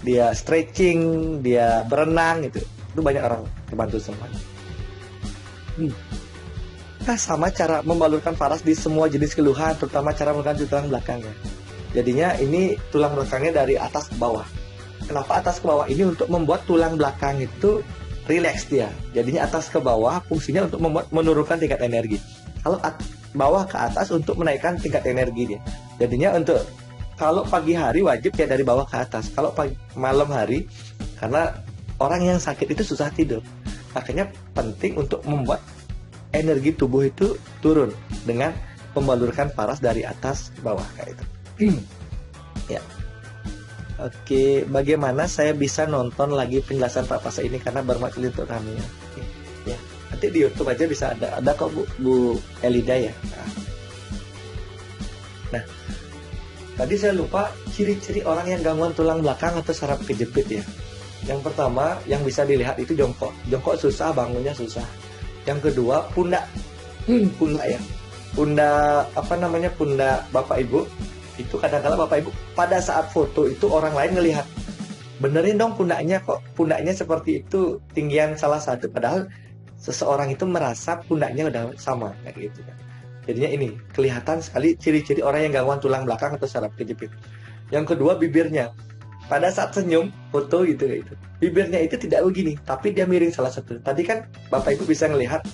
dia stretching, dia berenang gitu. Itu banyak orang terbantu semua. Nah, sama cara membalurkan faras di semua jenis keluhan, terutama cara mengganti tulang belakangnya. Jadinya ini tulang belakangnya dari atas ke bawah. Kenapa atas ke bawah? Ini untuk membuat tulang belakang itu rileks dia. Jadinya atas ke bawah fungsinya untuk menurunkan tingkat energi. Kalau bawah ke atas untuk menaikkan tingkat energi dia. Jadinya untuk kalau pagi hari wajib ya dari bawah ke atas. Kalau malam hari, karena orang yang sakit itu susah tidur. Makanya penting untuk membuat energi tubuh itu turun dengan membalurkan faras dari atas ke bawah kayak itu. Ya. Oke, bagaimana saya bisa nonton lagi penjelasan Pak Pasa ini karena bermakna untuk kami ya. Oke, ya. Nanti di YouTube aja bisa ada kok Bu Elida ya. Nah, tadi saya lupa ciri-ciri orang yang gangguan tulang belakang atau saraf kejepit ya. Yang pertama yang bisa dilihat itu jongkok. Jongkok susah, bangunnya susah. Yang kedua pundak. Pundak ya. Pundak pundak Bapak Ibu. Itu kadang-kadang Bapak Ibu pada saat foto itu orang lain ngelihat, benerin dong pundaknya, kok pundaknya seperti itu tinggian salah satu, padahal seseorang itu merasa pundaknya udah sama kayak gitu kan. Jadinya ini kelihatan sekali ciri-ciri orang yang gangguan tulang belakang atau saraf kejepit. Yang kedua bibirnya, pada saat senyum foto gitu kayak gitu, bibirnya itu tidak begini tapi dia miring salah satu. Tadi kan Bapak Ibu bisa ngelihat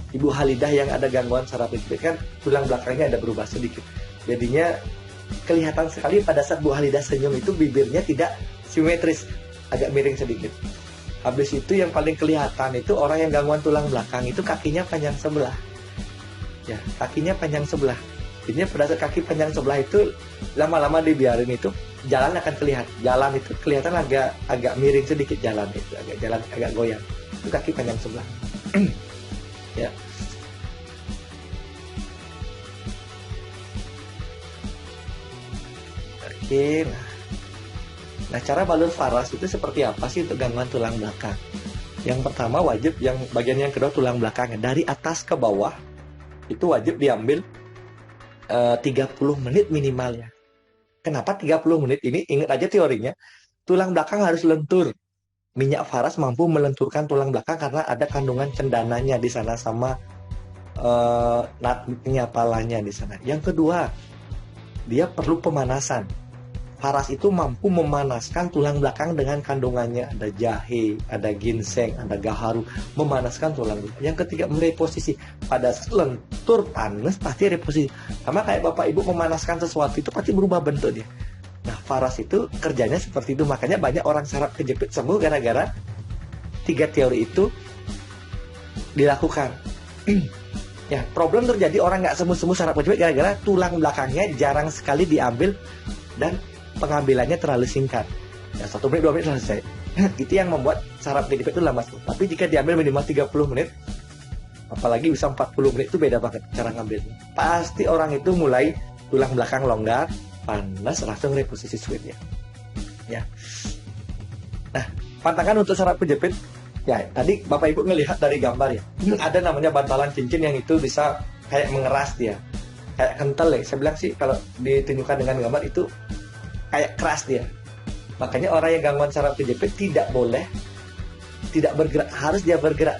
Ibu Halidah yang ada gangguan saraf kejepit kan tulang belakangnya ada berubah sedikit. Jadinya kelihatan sekali pada saat Bu Halidah senyum itu bibirnya tidak simetris, agak miring sedikit. Habis itu yang paling kelihatan itu orang yang gangguan tulang belakang itu kakinya panjang sebelah. Ya, kakinya panjang sebelah. Jadinya pada saat kaki panjang sebelah itu lama-lama dibiarin itu jalan akan kelihatan. Jalan itu kelihatan agak miring sedikit jalan itu, agak goyang. Itu kaki panjang sebelah. Ya. Oke, nah cara balur faras itu seperti apa sih untuk gangguan tulang belakang? Yang pertama wajib yang bagian yang kedua tulang belakangnya dari atas ke bawah itu wajib diambil 30 menit minimalnya. Kenapa 30 menit ini? Ingat aja teorinya, tulang belakang harus lentur. Minyak faras mampu melenturkan tulang belakang karena ada kandungan cendananya di sana sama natnya palanya di sana. Yang kedua, dia perlu pemanasan. Faras itu mampu memanaskan tulang belakang dengan kandungannya. Ada jahe, ada ginseng, ada gaharu. Memanaskan tulang belakang. Yang ketiga, mereposisi. Pada saat lentur panas, pasti reposisi. Sama kayak Bapak Ibu memanaskan sesuatu itu pasti berubah bentuk dia. Nah, faras itu kerjanya seperti itu. Makanya banyak orang saraf kejepit sembuh gara-gara 3 teori itu dilakukan. Ya, problem terjadi orang nggak sembuh-sembuh saraf kejepit gara-gara tulang belakangnya jarang sekali diambil dan pengambilannya terlalu singkat. Ya, 1 menit 2 menit selesai. Itu yang membuat saraf kejepit itu lama. Tapi jika diambil minimal 30 menit, apalagi bisa 40 menit, itu beda banget cara ngambilnya. Pasti orang itu mulai tulang belakang longgar, panas, langsung reposisi switch-nya. Ya. Nah, pantangan untuk saraf kejepit, ya tadi Bapak Ibu ngelihat dari gambar ya, ada namanya bantalan cincin yang itu bisa kayak mengeras dia, kayak kental ya. Saya bilang sih kalau ditunjukkan dengan gambar itu kayak keras dia. Makanya orang yang gangguan saraf kejepit tidak boleh tidak bergerak, harus dia bergerak,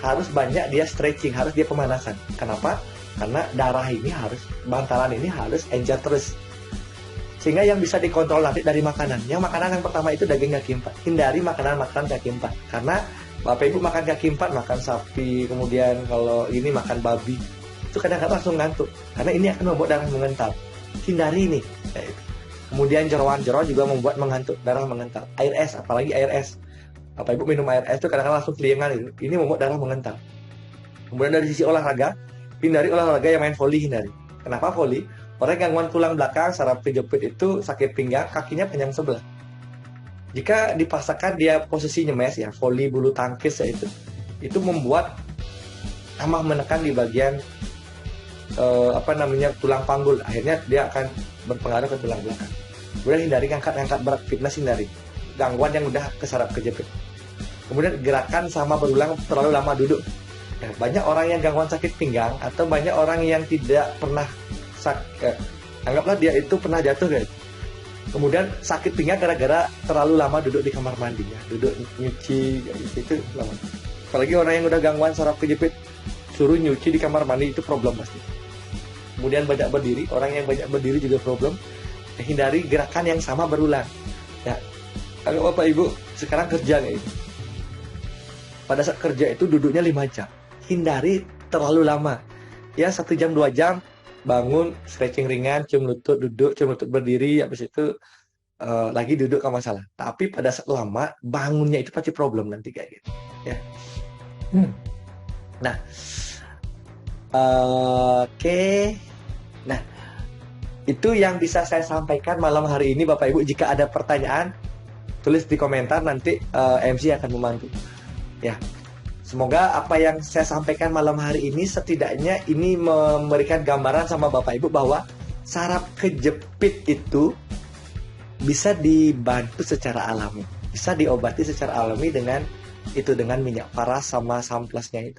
harus banyak dia stretching, harus dia pemanasan. Kenapa? Karena darah ini harus, bantalan ini harus encer terus. Sehingga yang bisa dikontrol nanti dari makanan. Yang makanan yang pertama itu daging kaki empat. Hindari makanan-makanan kaki empat. Karena Bapak Ibu makan kaki empat, makan sapi, kemudian kalau ini makan babi, itu kadang-kadang langsung ngantuk. Karena ini akan membuat darah mengental. Hindari ini. Kemudian jeroan-jeroan juga membuat mengantuk, darah mengental. Air es, apalagi air es. Bapak Ibu minum air es itu kadang-kadang langsung kelingan itu. Ini membuat darah mengental. Kemudian dari sisi olahraga, hindari olahraga yang main voli, hindari. Kenapa voli? Orang gangguan tulang belakang, saraf kejepit itu sakit pinggang, kakinya panjang sebelah. Jika dipaksakan dia posisi nyemes ya, voli bulu tangkis ya itu membuat tambah menekan di bagian tulang panggul. Akhirnya dia akan berpengaruh ke tulang belakang. Kemudian hindari angkat berat, fitness hindari. Gangguan yang udah ke saraf kejepit. Kemudian gerakan sama berulang terlalu lama duduk. Ya, banyak orang yang gangguan sakit pinggang atau banyak orang yang tidak pernah anggaplah dia itu pernah jatuh guys. Kemudian sakit pinggang gara-gara terlalu lama duduk di kamar mandi ya, duduk nyuci itu lama. Apalagi orang yang udah gangguan saraf kejepit, suruh nyuci di kamar mandi itu problem pasti. Kemudian banyak berdiri, orang yang banyak berdiri juga problem. Hindari gerakan yang sama berulang. Ya, kalau Bapak Ibu sekarang kerja kayak gitu. Pada saat kerja itu duduknya 5 jam. Hindari terlalu lama. Ya 1 jam 2 jam bangun, stretching ringan, cium lutut, duduk, cium lutut berdiri, habis itu lagi duduk kan masalah. Tapi pada saat lama bangunnya itu pasti problem nanti kayak gitu. Ya. Nah, oke. Nah, itu yang bisa saya sampaikan malam hari ini Bapak Ibu. Jika ada pertanyaan, tulis di komentar, nanti MC akan membantu. Ya. Semoga apa yang saya sampaikan malam hari ini setidaknya ini memberikan gambaran sama Bapak Ibu bahwa saraf kejepit itu bisa dibantu secara alami. Bisa diobati secara alami dengan minyak paras sama samplasnya itu.